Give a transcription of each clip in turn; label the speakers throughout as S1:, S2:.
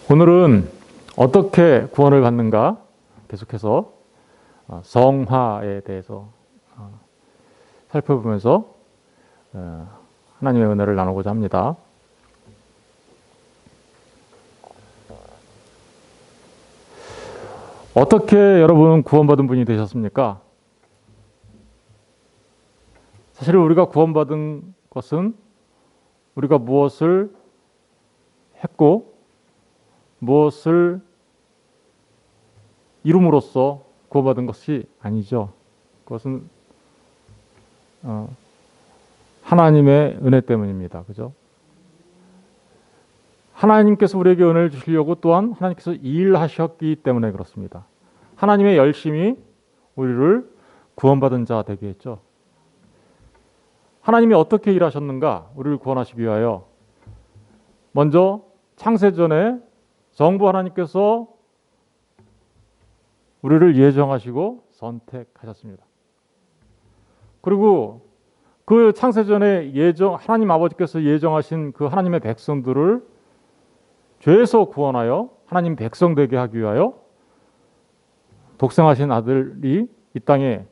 S1: 오늘은 어떻게 구원을 받는가 계속해서 성화에 대해서 살펴보면서 하나님의 은혜를 나누고자 합니다. 어떻게 여러분 구원받은 분이 되셨습니까? 사실 우리가 구원받은 것은 우리가 무엇을 했고 무엇을 이룸으로써 구원받은 것이 아니죠. 그것은 하나님의 은혜 때문입니다. 그죠? 하나님께서 우리에게 은혜를 주시려고 또한 하나님께서 일하셨기 때문에 그렇습니다. 하나님의 열심히 우리를 구원받은 자 되게 했죠. 하나님이 어떻게 일하셨는가? 우리를 구원하시기 위하여 먼저 창세전에 성부 하나님께서 우리를 예정하시고 선택하셨습니다. 그리고 그 창세전에 하나님 아버지께서 예정하신 그 하나님의 백성들을 죄에서 구원하여 하나님 백성 되게 하기 위하여 독생하신 아들이 이 땅에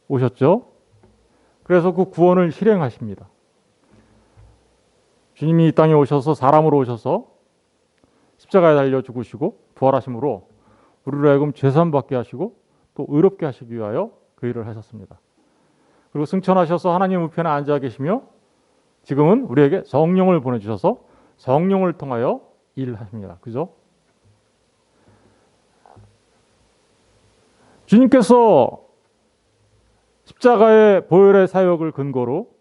S1: 오셨죠. 그래서 그 구원을 실행하십니다. 주님이 이 땅에 오셔서 사람으로 오셔서 십자가에 달려 죽으시고 부활하심으로 우리로 하여금 죄산 받게 하시고 또 의롭게 하시기 위하여 그 일을 하셨습니다. 그리고 승천하셔서 하나님 우편에 앉아 계시며 지금은 우리에게 성령을 보내주셔서 성령을 통하여 일하십니다. 그죠? 주님께서 십자가의 보혈의 사역을 근거로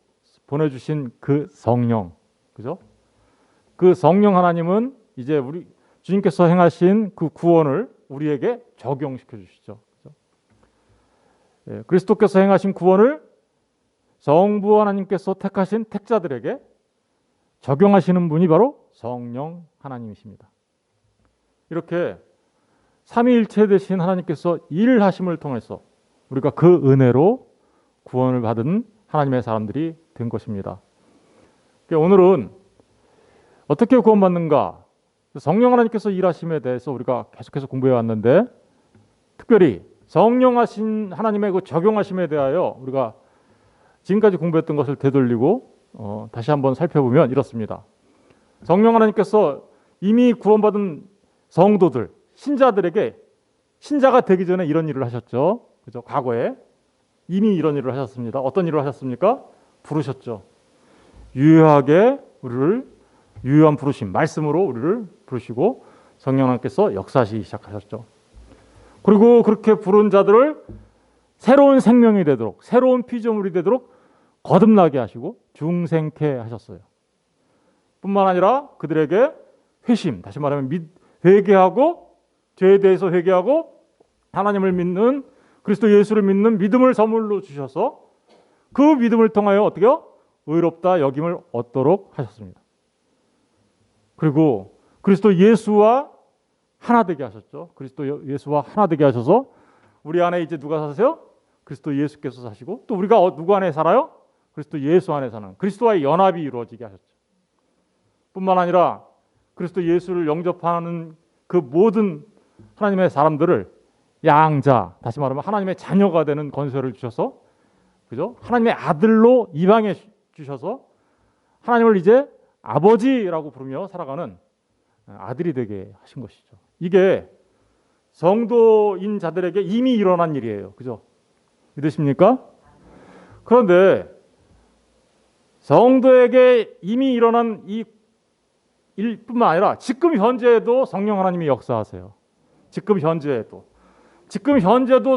S1: 보내주신 그 성령, 그죠? 그 성령 하나님은 이제 우리 주님께서 행하신 그 구원을 우리에게 적용시켜 주시죠. 그죠? 예, 그리스도께서 행하신 구원을 성부 하나님께서 택하신 택자들에게 적용하시는 분이 바로 성령 하나님이십니다. 이렇게 삼위일체 되신 하나님께서 일하심을 통해서 우리가 그 은혜로 구원을 받은 하나님의 사람들이 된 것입니다. 오늘은 어떻게 구원받는가? 성령 하나님께서 일하심에 대해서 우리가 계속해서 공부해 왔는데 특별히 성령하신 하나님의 그 적용하심에 대하여 우리가 지금까지 공부했던 것을 되돌리고 다시 한번 살펴보면 이렇습니다. 성령 하나님께서 이미 구원받은 성도들, 신자들에게 신자가 되기 전에 이런 일을 하셨죠. 그죠? 과거에 이미 이런 일을 하셨습니다. 어떤 일을 하셨습니까? 부르셨죠. 유효하게 우리를 유효한 부르심, 말씀으로 우리를 부르시고 성령 하나님께서 역사하시기 시작하셨죠. 그리고 그렇게 부른 자들을 새로운 생명이 되도록, 새로운 피조물이 되도록 거듭나게 하시고 중생케 하셨어요. 뿐만 아니라 그들에게 회심, 다시 말하면 회개하고 죄에 대해서 회개하고 하나님을 믿는 그리스도 예수를 믿는 믿음을 선물로 주셔서 그 믿음을 통하여 어떻게요? 의롭다 여김을 얻도록 하셨습니다. 그리고 그리스도 예수와 하나 되게 하셨죠. 그리스도 예수와 하나 되게 하셔서 우리 안에 이제 누가 사세요? 그리스도 예수께서 사시고 또 우리가 누구 안에 살아요? 그리스도 예수 안에 사는 그리스도와의 연합이 이루어지게 하셨죠. 뿐만 아니라 그리스도 예수를 영접하는 그 모든 하나님의 사람들을 양자, 다시 말하면 하나님의 자녀가 되는 권세를 주셔서 그죠? 하나님의 아들로 입양해 주셔서 하나님을 이제 아버지라고 부르며 살아가는 아들이 되게 하신 것이죠. 이게 성도인 자들에게 이미 일어난 일이에요. 그죠? 믿으십니까? 그런데 성도에게 이미 일어난 이 일뿐만 아니라 지금 현재에도 성령 하나님이 역사하세요. 지금 현재도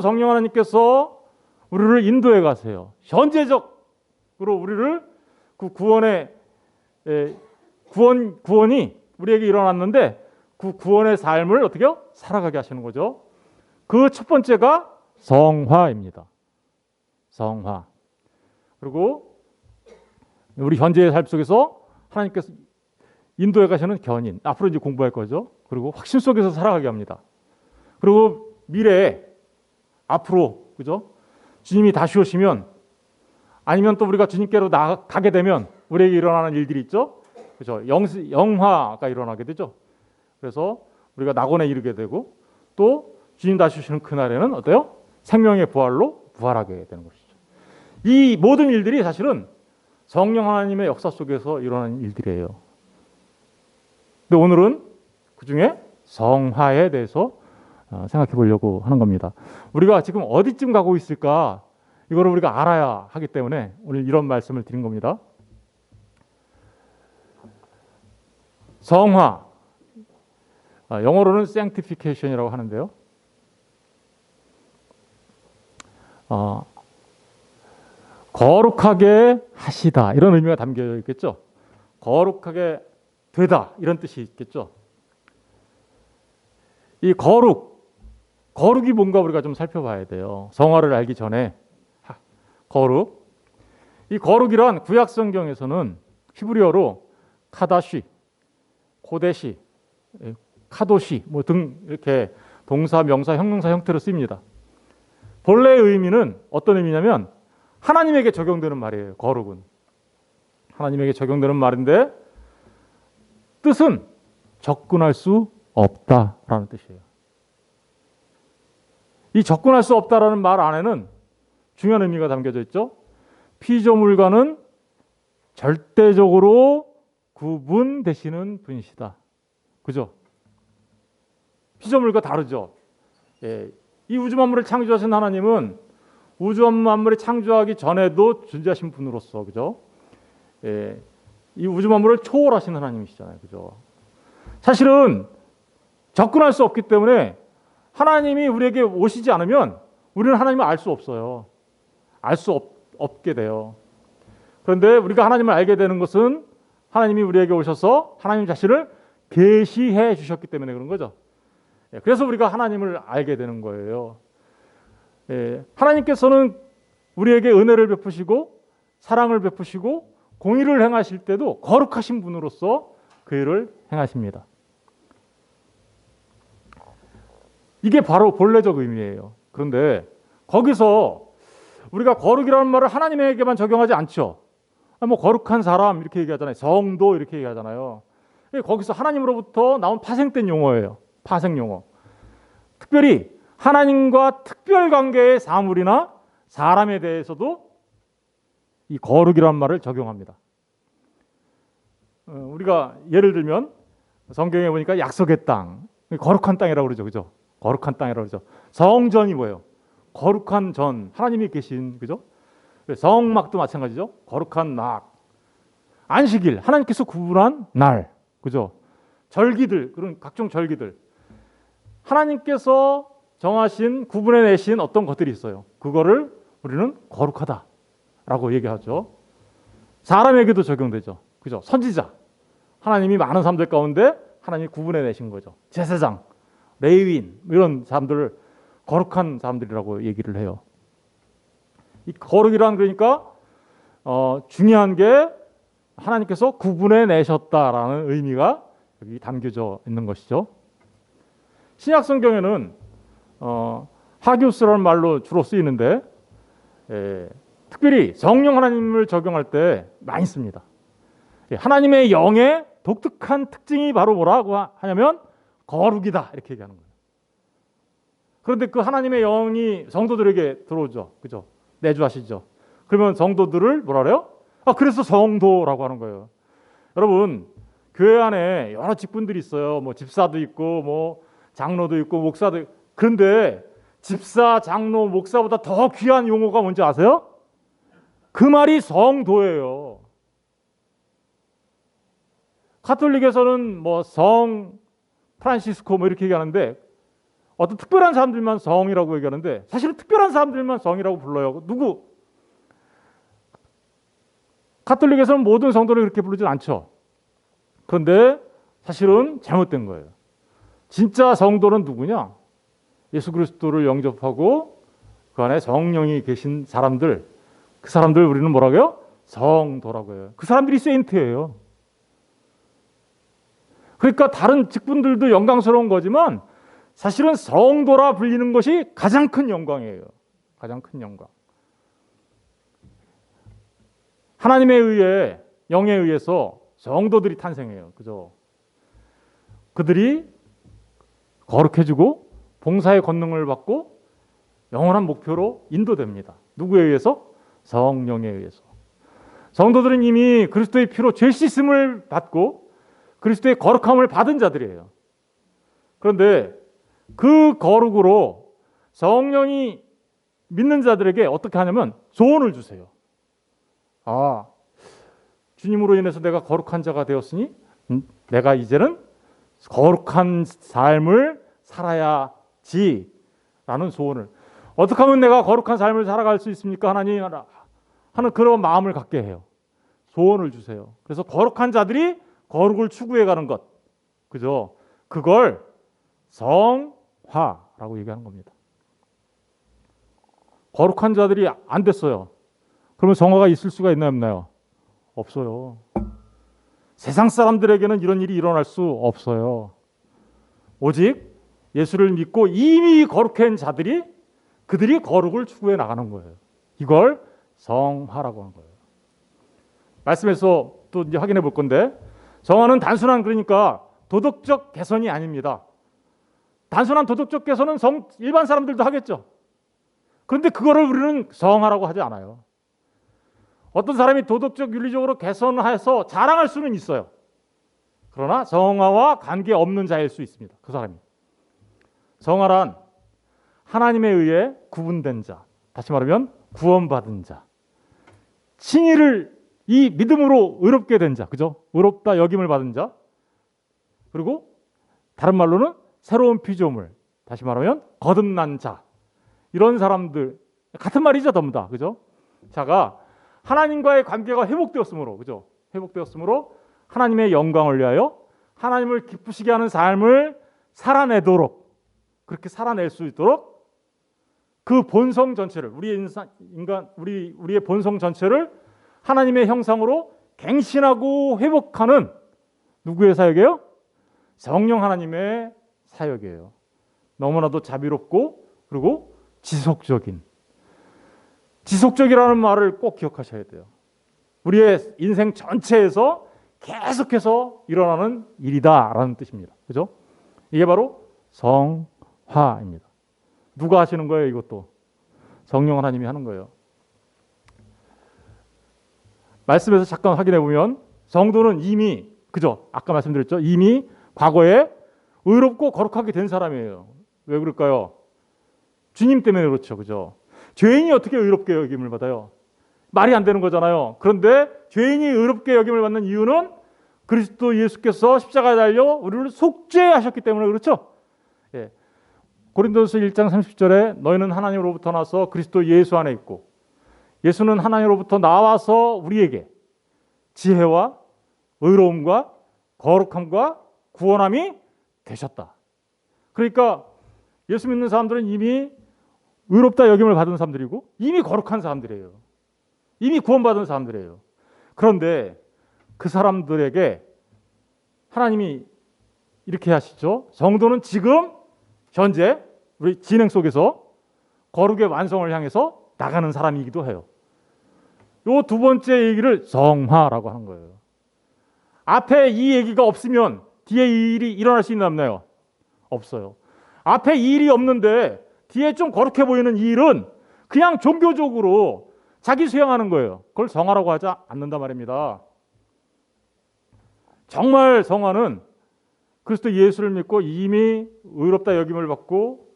S1: 성령 하나님께서 우리를 인도해 가세요. 현재적으로 우리를 그 구원이 우리에게 일어났는데 그 구원의 삶을 어떻게요? 살아가게 하시는 거죠. 그 첫 번째가 성화입니다. 성화. 그리고 우리 현재의 삶 속에서 하나님께서 인도해 가시는 견인. 앞으로 이제 공부할 거죠. 그리고 확신 속에서 살아가게 합니다. 그리고 미래에 앞으로 그죠? 주님이 다시 오시면 아니면 또 우리가 주님께로 나가게 되면 우리에게 일어나는 일들이 있죠. 그죠? 영화가 일어나게 되죠. 그래서 우리가 낙원에 이르게 되고 또 주님 다시 오시는 그날에는 어때요? 생명의 부활로 부활하게 되는 것이죠. 이 모든 일들이 사실은 성령 하나님의 역사 속에서 일어나는 일들이에요. 근데 오늘은 그중에 성화에 대해서 생각해 보려고 하는 겁니다. 우리가 지금 어디쯤 가고 있을까? 이거를 우리가 알아야 하기 때문에 오늘 이런 말씀을 드린 겁니다. 성화, 영어로는 sanctification이라고 하는데요. 거룩하게 하시다 이런 의미가 담겨 있겠죠. 거룩하게 되다 이런 뜻이 있겠죠. 이 거룩이 뭔가 우리가 좀 살펴봐야 돼요. 성화를 알기 전에 거룩. 이 거룩이란 구약 성경에서는 히브리어로 카다시, 코데시, 카도시 뭐 등 이렇게 동사, 명사, 형용사 형태로 쓰입니다. 본래의 의미는 어떤 의미냐면 하나님에게 적용되는 말이에요. 거룩은 하나님에게 적용되는 말인데 뜻은 접근할 수 없다라는 뜻이에요. 이 접근할 수 없다라는 말 안에는 중요한 의미가 담겨져 있죠. 피조물과는 절대적으로 구분되시는 분이시다. 그죠? 피조물과 다르죠. 예, 이 우주 만물을 창조하신 하나님은 우주 만물을 창조하기 전에도 존재하신 분으로서, 그죠? 예, 이 우주 만물을 초월하신 하나님이시잖아요, 그죠? 사실은 접근할 수 없기 때문에 하나님이 우리에게 오시지 않으면 우리는 하나님을 알 수 없어요. 알 수 없게 돼요. 그런데 우리가 하나님을 알게 되는 것은 하나님이 우리에게 오셔서 하나님 자신을 계시해 주셨기 때문에 그런 거죠. 그래서 우리가 하나님을 알게 되는 거예요. 하나님께서는 우리에게 은혜를 베푸시고 사랑을 베푸시고 공의를 행하실 때도 거룩하신 분으로서 그 일을 행하십니다. 이게 바로 본래적 의미예요. 그런데 거기서 우리가 거룩이라는 말을 하나님에게만 적용하지 않죠. 뭐 거룩한 사람 이렇게 얘기하잖아요. 성도 이렇게 얘기하잖아요. 거기서 하나님으로부터 나온 파생된 용어예요. 파생 용어. 특별히 하나님과 특별 관계의 사물이나 사람에 대해서도 이 거룩이라는 말을 적용합니다. 우리가 예를 들면 성경에 보니까 약속의 땅, 거룩한 땅이라고 그러죠. 그죠? 거룩한 땅이라고 그러죠. 성전이 뭐예요? 거룩한 전, 하나님이 계신, 그죠? 성막도 마찬가지죠. 거룩한 막. 안식일, 하나님께서 구분한 날, 그죠? 절기들, 그런 각종 절기들. 하나님께서 정하신, 구분해 내신 어떤 것들이 있어요. 그거를 우리는 거룩하다라고 얘기하죠. 사람에게도 적용되죠. 그죠? 선지자. 하나님이 많은 사람들 가운데 하나님이 구분해 내신 거죠. 제사장, 레위인, 이런 사람들을 거룩한 사람들이라고 얘기를 해요. 이 거룩이란 그러니까 중요한 게 하나님께서 구분해 내셨다라는 의미가 여기 담겨져 있는 것이죠. 신약 성경에는 하기오스라는 말로 주로 쓰이는데 특별히 성령 하나님을 적용할 때 많이 씁니다. 하나님의 영의 독특한 특징이 바로 뭐라고 하냐면 거룩이다 이렇게 얘기하는 거예요. 그런데 그 하나님의 영이 성도들에게 들어오죠. 그죠? 내주하시죠. 그러면 성도들을 뭐라 그래요? 그래서 성도라고 하는 거예요. 여러분, 교회 안에 여러 직분들이 있어요. 뭐 집사도 있고 뭐 장로도 있고 목사도 있고. 그런데 집사, 장로, 목사보다 더 귀한 용어가 뭔지 아세요? 그 말이 성도예요. 가톨릭에서는 뭐 성 프란시스코 뭐 이렇게 얘기하는데 어떤 특별한 사람들만 성이라고 얘기하는데 사실은 특별한 사람들만 성이라고 불러요. 누구? 가톨릭에서는 모든 성도를 그렇게 부르진 않죠. 그런데 사실은 잘못된 거예요. 진짜 성도는 누구냐? 예수 그리스도를 영접하고 그 안에 성령이 계신 사람들, 그 사람들 우리는 뭐라고 해요? 성도라고 해요. 그 사람들이 세인트예요. 그러니까 다른 직분들도 영광스러운 거지만 사실은 성도라 불리는 것이 가장 큰 영광이에요. 가장 큰 영광. 하나님에 의해, 영에 의해서 성도들이 탄생해요. 그죠? 그들이 거룩해지고 봉사의 권능을 받고 영원한 목표로 인도됩니다. 누구에 의해서? 성령에 의해서. 성도들은 이미 그리스도의 피로 죄 씻음을 받고 그리스도의 거룩함을 받은 자들이에요. 그런데 그 거룩으로 성령이 믿는 자들에게 어떻게 하냐면 소원을 주세요. 아, 주님으로 인해서 내가 거룩한 자가 되었으니 내가 이제는 거룩한 삶을 살아야지 라는 소원을. 어떻게 하면 내가 거룩한 삶을 살아갈 수 있습니까? 하나님 하는 그런 마음을 갖게 해요. 소원을 주세요. 그래서 거룩한 자들이 거룩을 추구해 가는 것. 그죠? 그걸 성화라고 얘기하는 겁니다. 거룩한 자들이 안 됐어요. 그러면 성화가 있을 수가 있나요, 없나요? 없어요. 세상 사람들에게는 이런 일이 일어날 수 없어요. 오직 예수를 믿고 이미 거룩한 자들이 그들이 거룩을 추구해 나가는 거예요. 이걸 성화라고 하는 거예요. 말씀에서 또 이제 확인해 볼 건데, 성화는 단순한 그러니까 도덕적 개선이 아닙니다. 단순한 도덕적 개선은 일반 사람들도 하겠죠. 그런데 그거를 우리는 성화라고 하지 않아요. 어떤 사람이 도덕적 윤리적으로 개선해서 자랑할 수는 있어요. 그러나 성화와 관계없는 자일 수 있습니다. 그 사람이. 성화란 하나님에 의해 구분된 자, 다시 말하면 구원받은 자, 칭의를 이 믿음으로 의롭게 된 자, 그죠? 의롭다 여김을 받은 자, 그리고 다른 말로는 새로운 피조물, 다시 말하면 거듭난 자, 이런 사람들 같은 말이죠, 전부 다, 그죠? 자가 하나님과의 관계가 회복되었으므로, 그죠? 회복되었으므로 하나님의 영광을 위하여 하나님을 기쁘시게 하는 삶을 살아내도록, 그렇게 살아낼 수 있도록 그 본성 전체를, 우리의 본성 전체를 하나님의 형상으로 갱신하고 회복하는 누구의 사역이에요? 성령 하나님의 사역이에요. 너무나도 자비롭고 그리고 지속적이라는 말을 꼭 기억하셔야 돼요. 우리의 인생 전체에서 계속해서 일어나는 일이다라는 뜻입니다. 그죠? 이게 바로 성화입니다. 누가 하시는 거예요? 이것도 성령 하나님이 하는 거예요. 말씀에서 잠깐 확인해 보면 성도는 이미, 그죠? 아까 말씀드렸죠? 이미 과거에 의롭고 거룩하게 된 사람이에요. 왜 그럴까요? 주님 때문에 그렇죠. 그죠? 죄인이 어떻게 의롭게 여김을 받아요? 말이 안 되는 거잖아요. 그런데 죄인이 의롭게 여김을 받는 이유는 그리스도 예수께서 십자가에 달려 우리를 속죄하셨기 때문에 그렇죠. 예. 고린도서 1장 30절에 너희는 하나님으로부터 나서 그리스도 예수 안에 있고 예수는 하나님으로부터 나와서 우리에게 지혜와 의로움과 거룩함과 구원함이 되셨다. 그러니까 예수 믿는 사람들은 이미 의롭다 여김을 받은 사람들이고 이미 거룩한 사람들이에요. 이미 구원받은 사람들이에요. 그런데 그 사람들에게 하나님이 이렇게 하시죠. 성도는 지금 현재 우리 진행 속에서 거룩의 완성을 향해서 나가는 사람이기도 해요. 요 두 번째 얘기를 성화라고 하는 거예요. 앞에 이 얘기가 없으면 뒤에 이 일이 일어날 수 있나 없나요? 없어요. 앞에 이 일이 없는데 뒤에 좀 거룩해 보이는 이 일은 그냥 종교적으로 자기 수행하는 거예요. 그걸 성화라고 하지 않는단 말입니다. 정말 성화는 그리스도 예수를 믿고 이미 의롭다 여김을 받고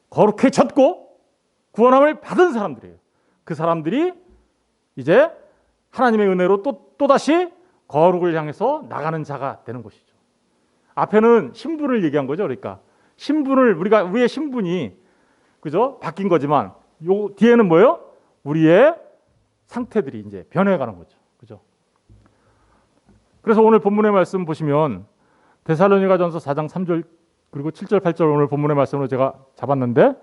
S1: 거룩해졌고 구원함을 받은 사람들이에요. 그 사람들이 이제 하나님의 은혜로 또다시 거룩을 향해서 나가는 자가 되는 것이죠. 앞에는 신분을 얘기한 거죠. 그러니까 신분을 우리의 신분이 그죠? 바뀐 거지만 요 뒤에는 뭐예요? 우리의 상태들이 이제 변해가는 거죠. 그죠? 그래서 오늘 본문의 말씀 보시면 데살로니가전서 4장 3절 그리고 7절 8절 오늘 본문의 말씀으로 제가 잡았는데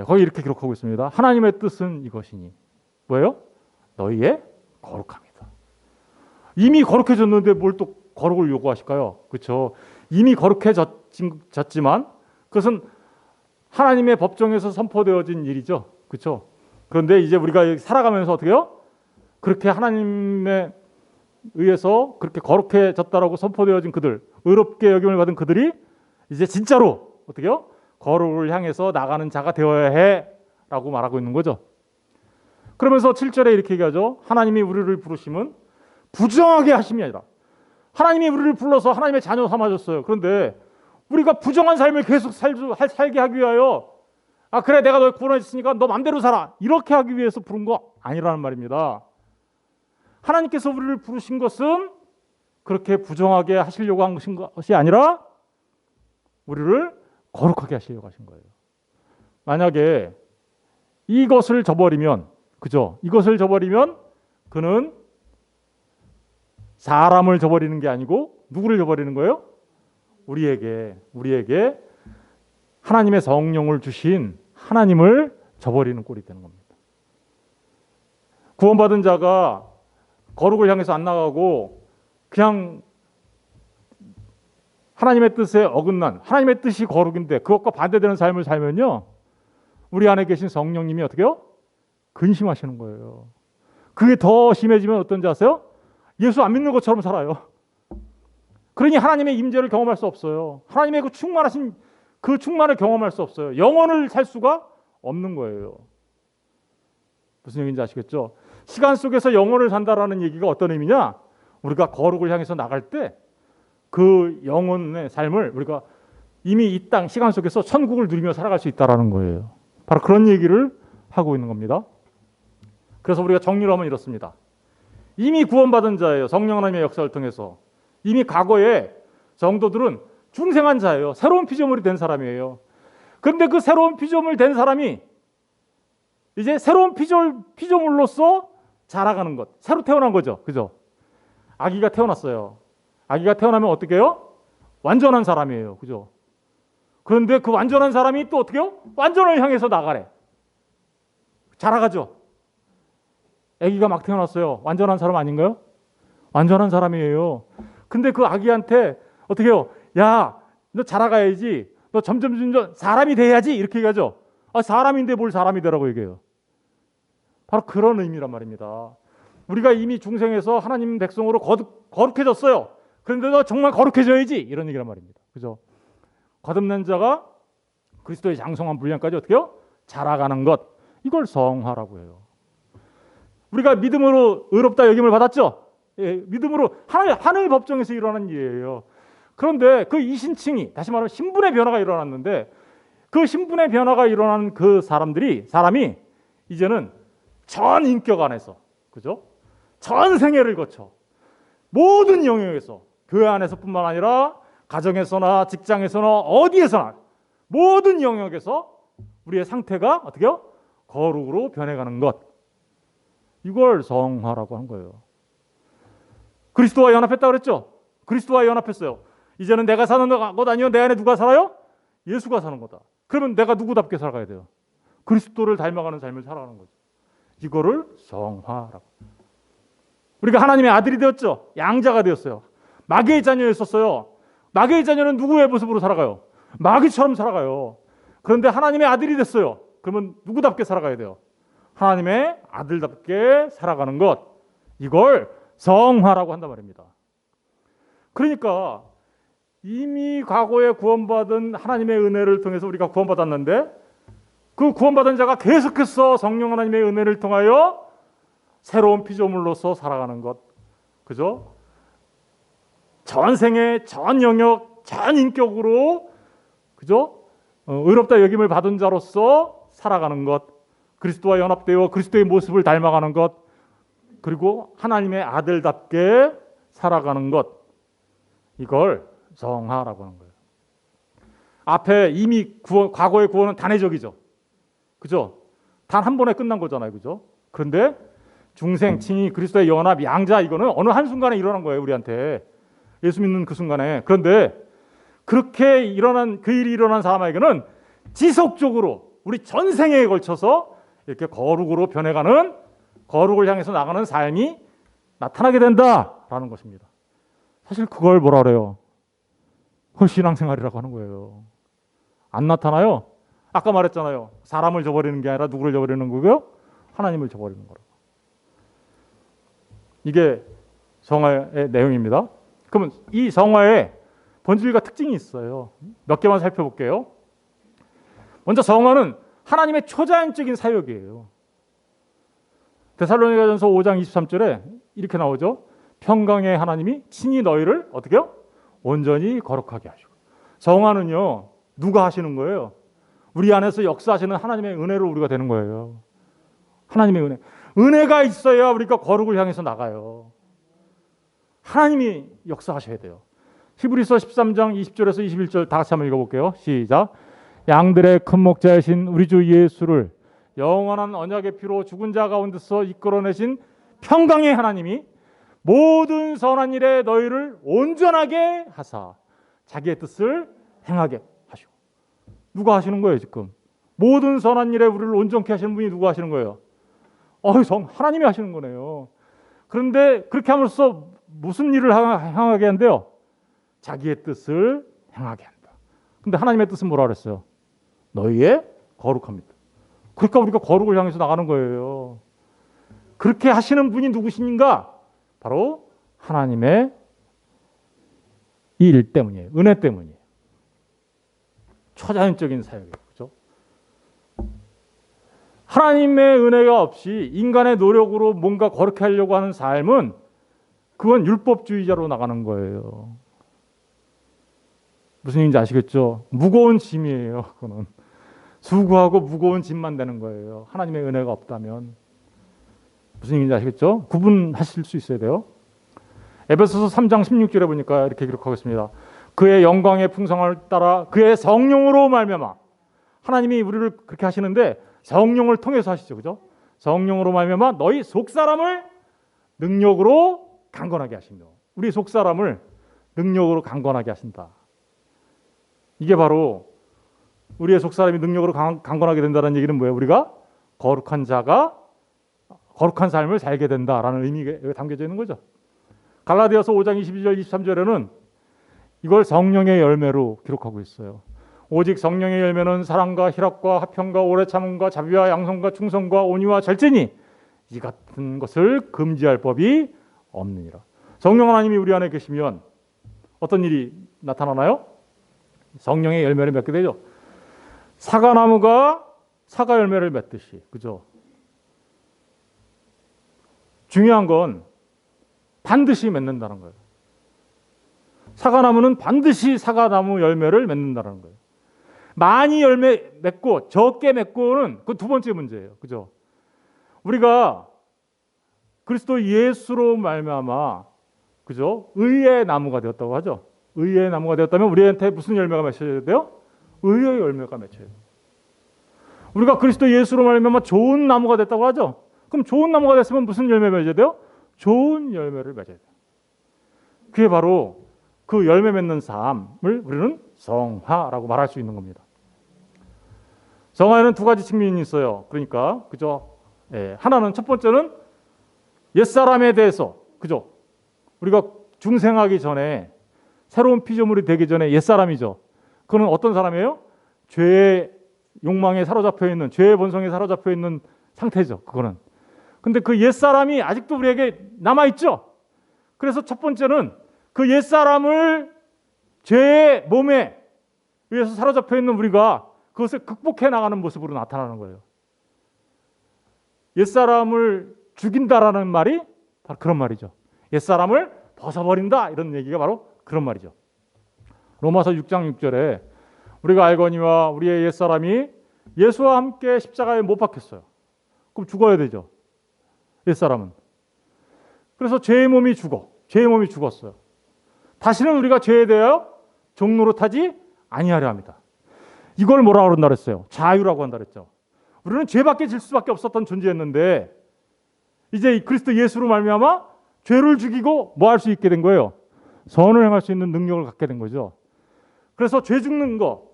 S1: 거기 이렇게 기록하고 있습니다. 하나님의 뜻은 이것이니 뭐예요? 너희의 거룩함이다. 이미 거룩해졌는데 뭘 또 거룩을 요구하실까요? 그렇죠? 이미 거룩해졌지만 그것은 하나님의 법정에서 선포되어진 일이죠. 그렇죠? 그런데 이제 우리가 살아가면서 어떻게 해요? 그렇게 하나님에 의해서 그렇게 거룩해졌다라고 선포되어진 그들, 의롭게 여김을 받은 그들이 이제 진짜로 어떻게요? 거룩을 향해서 나가는 자가 되어야 해라고 말하고 있는 거죠. 그러면서 7절에 이렇게 얘기하죠. 하나님이 우리를 부르심은 부정하게 하심이 아니라, 하나님이 우리를 불러서 하나님의 자녀 삼아줬어요. 그런데 우리가 부정한 삶을 계속 살게 하기 위하여, 아 그래 내가 너 구원했으니까 너 맘대로 살아, 이렇게 하기 위해서 부른 거 아니라는 말입니다. 하나님께서 우리를 부르신 것은 그렇게 부정하게 하시려고 한 것이 아니라 우리를 거룩하게 하시려고 하신 거예요. 만약에 이것을 저버리면, 그죠? 이것을 저버리면 그는 사람을 저버리는 게 아니고 누구를 저버리는 거예요? 우리에게 하나님의 성령을 주신 하나님을 저버리는 꼴이 되는 겁니다. 구원받은 자가 거룩을 향해서 안 나가고 그냥 하나님의 뜻에 어긋난, 하나님의 뜻이 거룩인데 그것과 반대되는 삶을 살면요, 우리 안에 계신 성령님이 어떻게 해요? 근심하시는 거예요. 그게 더 심해지면 어떤지 아세요? 예수 안 믿는 것처럼 살아요. 그러니 하나님의 임재를 경험할 수 없어요. 하나님의 그 충만하신 그 충만을 경험할 수 없어요. 영혼을 살 수가 없는 거예요. 무슨 얘기인지 아시겠죠? 시간 속에서 영혼을 산다라는 얘기가 어떤 의미냐? 우리가 거룩을 향해서 나갈 때 그 영혼의 삶을 우리가 이미 이 땅 시간 속에서 천국을 누리며 살아갈 수 있다라는 거예요. 바로 그런 얘기를 하고 있는 겁니다. 그래서 우리가 정리를 하면 이렇습니다. 이미 구원받은 자예요. 성령 하나님의 역사를 통해서. 이미 과거에 성도들은 중생한 자예요. 새로운 피조물이 된 사람이에요. 그런데 그 새로운 피조물 된 사람이 이제 새로운 피조물로서 자라가는 것. 새로 태어난 거죠. 그죠? 아기가 태어났어요. 아기가 태어나면 어떻게 해요? 완전한 사람이에요. 그죠? 그런데 그 완전한 사람이 또 어떻게 해요? 완전을 향해서 나가래. 자라가죠. 아기가 막 태어났어요. 완전한 사람 아닌가요? 완전한 사람이에요. 근데 그 아기한테 어떻게 해요? 야, 너 자라가야지. 너 점점 사람이 돼야지. 이렇게 얘기하죠. 아, 사람인데 뭘 사람이 되라고 얘기해요. 바로 그런 의미란 말입니다. 우리가 이미 중생에서 하나님 백성으로 거룩해졌어요. 그런데 너 정말 거룩해져야지. 이런 얘기란 말입니다. 그죠? 거듭난 자가 그리스도의 장성한 분량까지 어떻게 해요? 자라가는 것. 이걸 성화라고 해요. 우리가 믿음으로 의롭다 여김을 받았죠? 예, 믿음으로 하늘 법정에서 일어난 일이에요. 그런데 그 이신칭이, 다시 말하면 신분의 변화가 일어났는데, 그 신분의 변화가 일어난 그 사람이 이제는 전 인격 안에서, 그죠? 전 생애를 거쳐 모든 영역에서, 교회 안에서뿐만 아니라 가정에서나 직장에서나 어디에서나 모든 영역에서 우리의 상태가 어떻게 해요? 거룩으로 변해가는 것. 이걸 성화라고 한 거예요. 그리스도와 연합했다고 그랬죠? 그리스도와 연합했어요. 이제는 내가 사는 것 아니요, 내 안에 누가 살아요? 예수가 사는 거다. 그러면 내가 누구답게 살아가야 돼요? 그리스도를 닮아가는 삶을 살아가는 거죠. 이거를 성화라고. 우리가 하나님의 아들이 되었죠. 양자가 되었어요. 마귀의 자녀였었어요. 마귀의 자녀는 누구의 모습으로 살아가요? 마귀처럼 살아가요. 그런데 하나님의 아들이 됐어요. 그러면 누구답게 살아가야 돼요? 하나님의 아들답게 살아가는 것. 이걸 성화라고 한단 말입니다. 그러니까 이미 과거에 구원받은 하나님의 은혜를 통해서 우리가 구원받았는데, 그 구원받은 자가 계속해서 성령 하나님의 은혜를 통하여 새로운 피조물로서 살아가는 것. 그죠? 전 생애, 전 영역, 전 인격으로, 그죠? 의롭다 여김을 받은 자로서 살아가는 것. 그리스도와 연합되어 그리스도의 모습을 닮아가는 것. 그리고 하나님의 아들답게 살아가는 것. 이걸 성화라고 하는 거예요. 앞에 이미 과거의 구원은 단회적이죠. 그죠? 단 한 번에 끝난 거잖아요. 그죠? 그런데 중생, 칭의, 그리스도의 연합, 양자, 이거는 어느 한순간에 일어난 거예요. 우리한테. 예수 믿는 그 순간에. 그런데 그렇게 일어난, 그 일이 일어난 사람에게는 지속적으로 우리 전생에 걸쳐서 이렇게 거룩으로 변해가는, 거룩을 향해서 나가는 삶이 나타나게 된다라는 것입니다. 사실 그걸 뭐라 그래요? 그걸 신앙생활이라고 하는 거예요. 안 나타나요? 아까 말했잖아요. 사람을 저버리는 게 아니라 누구를 저버리는 거고요? 하나님을 저버리는 거라고. 이게 성화의 내용입니다. 그러면 이 성화에 본질과 특징이 있어요. 몇 개만 살펴볼게요. 먼저 성화는 하나님의 초자연적인 사역이에요. 데살로니가전서 5장 23절에 이렇게 나오죠. 평강의 하나님이 친히 너희를 어떻게 해요? 온전히 거룩하게 하시고. 성화는요, 누가 하시는 거예요? 우리 안에서 역사하시는 하나님의 은혜로 우리가 되는 거예요. 하나님의 은혜. 은혜가 있어야 우리가 거룩을 향해서 나가요. 하나님이 역사하셔야 돼요. 히브리서 13장 20절에서 21절 다 같이 한번 읽어볼게요. 시작. 양들의 큰 목자이신 우리 주 예수를 영원한 언약의 피로 죽은 자 가운데서 이끌어내신 평강의 하나님이 모든 선한 일에 너희를 온전하게 하사 자기의 뜻을 행하게 하시고. 누가 하시는 거예요 지금? 모든 선한 일에 우리를 온전케 하시는 분이 누가 하시는 거예요? 하나님이 하시는 거네요. 그런데 그렇게 함으로써 무슨 일을 행하게 한대요? 자기의 뜻을 행하게 한다. 근데 하나님의 뜻은 뭐라 그랬어요? 너희의 거룩합니다. 그러니까 우리가 거룩을 향해서 나가는 거예요. 그렇게 하시는 분이 누구신가? 바로 하나님의 일 때문이에요. 은혜 때문이에요. 초자연적인 사역이에요. 그렇죠? 하나님의 은혜가 없이 인간의 노력으로 뭔가 거룩해 하려고 하는 삶은 그건 율법주의자로 나가는 거예요. 무슨 얘기인지 아시겠죠? 무거운 짐이에요. 그거는 수고하고 무거운 짐만 되는 거예요. 하나님의 은혜가 없다면. 무슨 얘기인지 아시겠죠? 구분하실 수 있어야 돼요. 에베소서 3장 16절에 보니까 이렇게 기록하겠습니다. 그의 영광의 풍성함을 따라 그의 성령으로 말미암아. 하나님이 우리를 그렇게 하시는데 성령을 통해서 하시죠. 그죠? 성령으로 말미암아 너희 속사람을 능력으로 강건하게 하시며. 우리 속사람을 능력으로 강건하게 하신다. 이게 바로 우리의 속사람이 능력으로 강건하게 된다는 얘기는 뭐예요? 우리가 거룩한 자가 거룩한 삶을 살게 된다라는 의미가 담겨져 있는 거죠. 갈라디아서 5장 22절 23절에는 이걸 성령의 열매로 기록하고 있어요. 오직 성령의 열매는 사랑과 희락과 화평과 오래 참음과 자비와 양성과 충성과 온유와 절제니 이 같은 것을 금지할 법이 없느니라. 성령 하나님이 우리 안에 계시면 어떤 일이 나타나나요? 성령의 열매를 맺게 되죠. 사과나무가 사과 열매를 맺듯이, 그죠? 중요한 건 반드시 맺는다는 거예요. 사과나무는 반드시 사과나무 열매를 맺는다는 거예요. 많이 열매 맺고 적게 맺고는 그 두 번째 문제예요. 그죠? 우리가 그리스도 예수로 말미암아, 그죠? 의의 나무가 되었다고 하죠. 의의 나무가 되었다면 우리한테 무슨 열매가 맺혀야 돼요? 의의 열매가 맺혀야 돼요. 우리가 그리스도 예수로 말미암아 좋은 나무가 됐다고 하죠. 그럼 좋은 나무가 됐으면 무슨 열매 맺어야 돼요? 좋은 열매를 맺어야 돼요. 그게 바로 그 열매 맺는 삶을 우리는 성화라고 말할 수 있는 겁니다. 성화에는 두 가지 측면이 있어요. 그러니까 그죠? 하나는 첫 번째는 옛사람에 대해서, 그죠? 우리가 중생하기 전에 새로운 피조물이 되기 전에 옛사람이죠. 그는 어떤 사람이에요? 죄의 욕망에 사로잡혀 있는, 죄의 본성에 사로잡혀 있는 상태죠. 그거는. 근데 그 옛사람이 아직도 우리에게 남아있죠. 그래서 첫 번째는 그 옛사람을 죄의 몸에 의해서 사로잡혀 있는 우리가 그것을 극복해 나가는 모습으로 나타나는 거예요. 옛사람을 죽인다라는 말이 바로 그런 말이죠. 옛사람을 벗어버린다, 이런 얘기가 바로 그런 말이죠. 로마서 6장 6절에 우리가 알거니와 우리의 옛사람이 예수와 함께 십자가에 못 박혔어요. 그럼 죽어야 되죠. 옛사람은. 그래서 죄의 몸이 죽었어요. 다시는 우리가 죄에 대하여 종노릇하지 아니하려 합니다. 이걸 뭐라고 한다 그랬어요? 자유라고 한다 그랬죠. 우리는 죄밖에 질 수밖에 없었던 존재였는데 이제 그리스도 예수로 말미암아 죄를 죽이고 뭐 할 수 있게 된 거예요? 선을 행할 수 있는 능력을 갖게 된 거죠. 그래서 죄 죽는 거,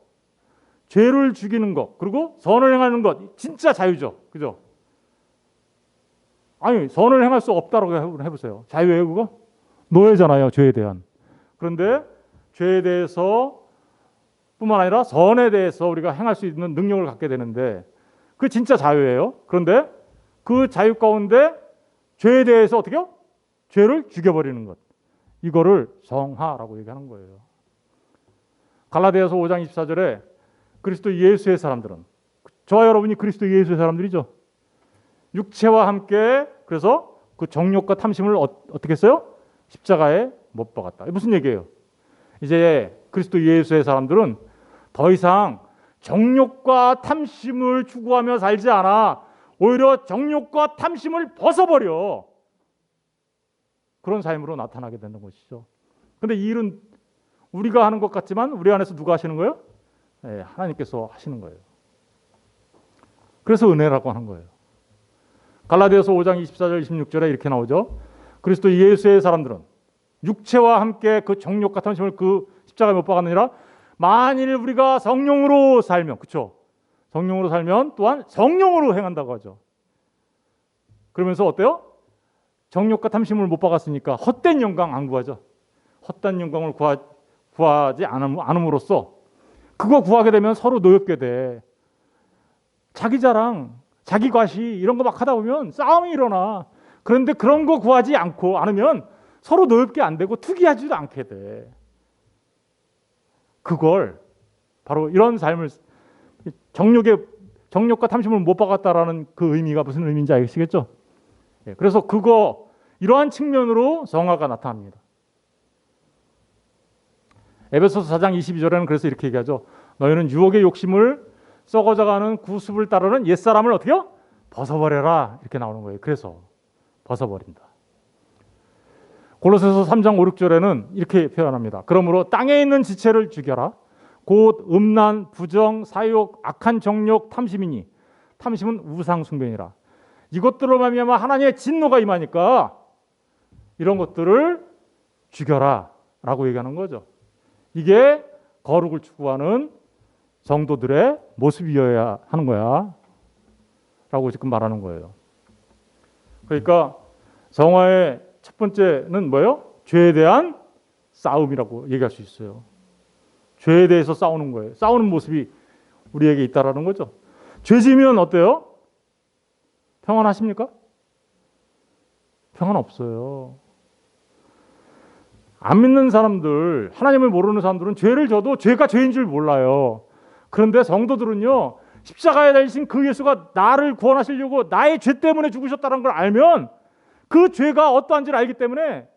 S1: 죄를 죽이는 것, 그리고 선을 행하는 것, 진짜 자유죠. 그죠? 아니, 선을 행할 수 없다라고 해보세요. 자유예요, 그거? 노예잖아요, 죄에 대한. 그런데 죄에 대해서 뿐만 아니라 선에 대해서 우리가 행할 수 있는 능력을 갖게 되는데 그게 진짜 자유예요. 그런데 그 자유 가운데 죄에 대해서 어떻게 해요? 죄를 죽여버리는 것. 이거를 성화라고 얘기하는 거예요. 갈라디아서 5장 24절에 그리스도 예수의 사람들은, 저와 여러분이 그리스도 예수의 사람들이죠. 육체와 함께 그래서 그 정욕과 탐심을 어떻게 했어요? 십자가에 못 박았다. 무슨 얘기예요? 이제 그리스도 예수의 사람들은 더 이상 정욕과 탐심을 추구하며 살지 않아. 오히려 정욕과 탐심을 벗어버려. 그런 삶으로 나타나게 되는 것이죠. 그런데 이 일은 우리가 하는 것 같지만 우리 안에서 누가 하시는 거예요? 네, 하나님께서 하시는 거예요. 그래서 은혜라고 하는 거예요. 갈라디아서 5장 24절 26절에 이렇게 나오죠. 그리스도 예수의 사람들은 육체와 함께 그 정욕과 탐심을 그 십자가에 못 박았느니라. 만일 우리가 성령으로 살면, 그렇죠? 성령으로 살면 또한 성령으로 행한다고 하죠. 그러면서 어때요? 정욕과 탐심을 못 박았으니까 헛된 영광 안 구하죠. 헛된 영광을 구하지 않음으로써 그거 구하게 되면 서로 노엽게 돼. 자기 자랑, 자기 과시 이런 거 막 하다 보면 싸움이 일어나. 그런데 그런 거 구하지 않으면 서로 노엽게 안 되고 투기하지도 않게 돼. 그걸 바로 이런 삶을 정욕과 탐심을 못 박았다라는 그 의미가 무슨 의미인지 아시겠죠? 그래서 이러한 측면으로 성화가 나타납니다. 에베소서 4장 22절에는 그래서 이렇게 얘기하죠. 너희는 유혹의 욕심을 썩어져가는 구습을 따르는 옛사람을 어떻게 해요? 벗어버려라. 이렇게 나오는 거예요. 그래서 벗어버린다. 골로새서 3장 5, 6절에는 이렇게 표현합니다. 그러므로 땅에 있는 지체를 죽여라. 곧 음란, 부정, 사욕, 악한 정욕, 탐심이니 탐심은 우상 숭배니라. 이것들로 말미암아 하나님의 진노가 임하니까 이런 것들을 죽여라 라고 얘기하는 거죠. 이게 거룩을 추구하는 성도들의 모습이어야 하는 거야 라고 지금 말하는 거예요. 그러니까 성화의 첫 번째는 뭐예요? 죄에 대한 싸움이라고 얘기할 수 있어요. 죄에 대해서 싸우는 거예요. 싸우는 모습이 우리에게 있다라는 거죠. 죄 지으면 어때요? 평안하십니까? 평안 없어요. 안 믿는 사람들, 하나님을 모르는 사람들은 죄를 져도 죄가 죄인 줄 몰라요. 그런데 성도들은요, 십자가에 달리신 그 예수가 나를 구원하시려고 나의 죄 때문에 죽으셨다는 걸 알면 그 죄가 어떠한지를 알기 때문에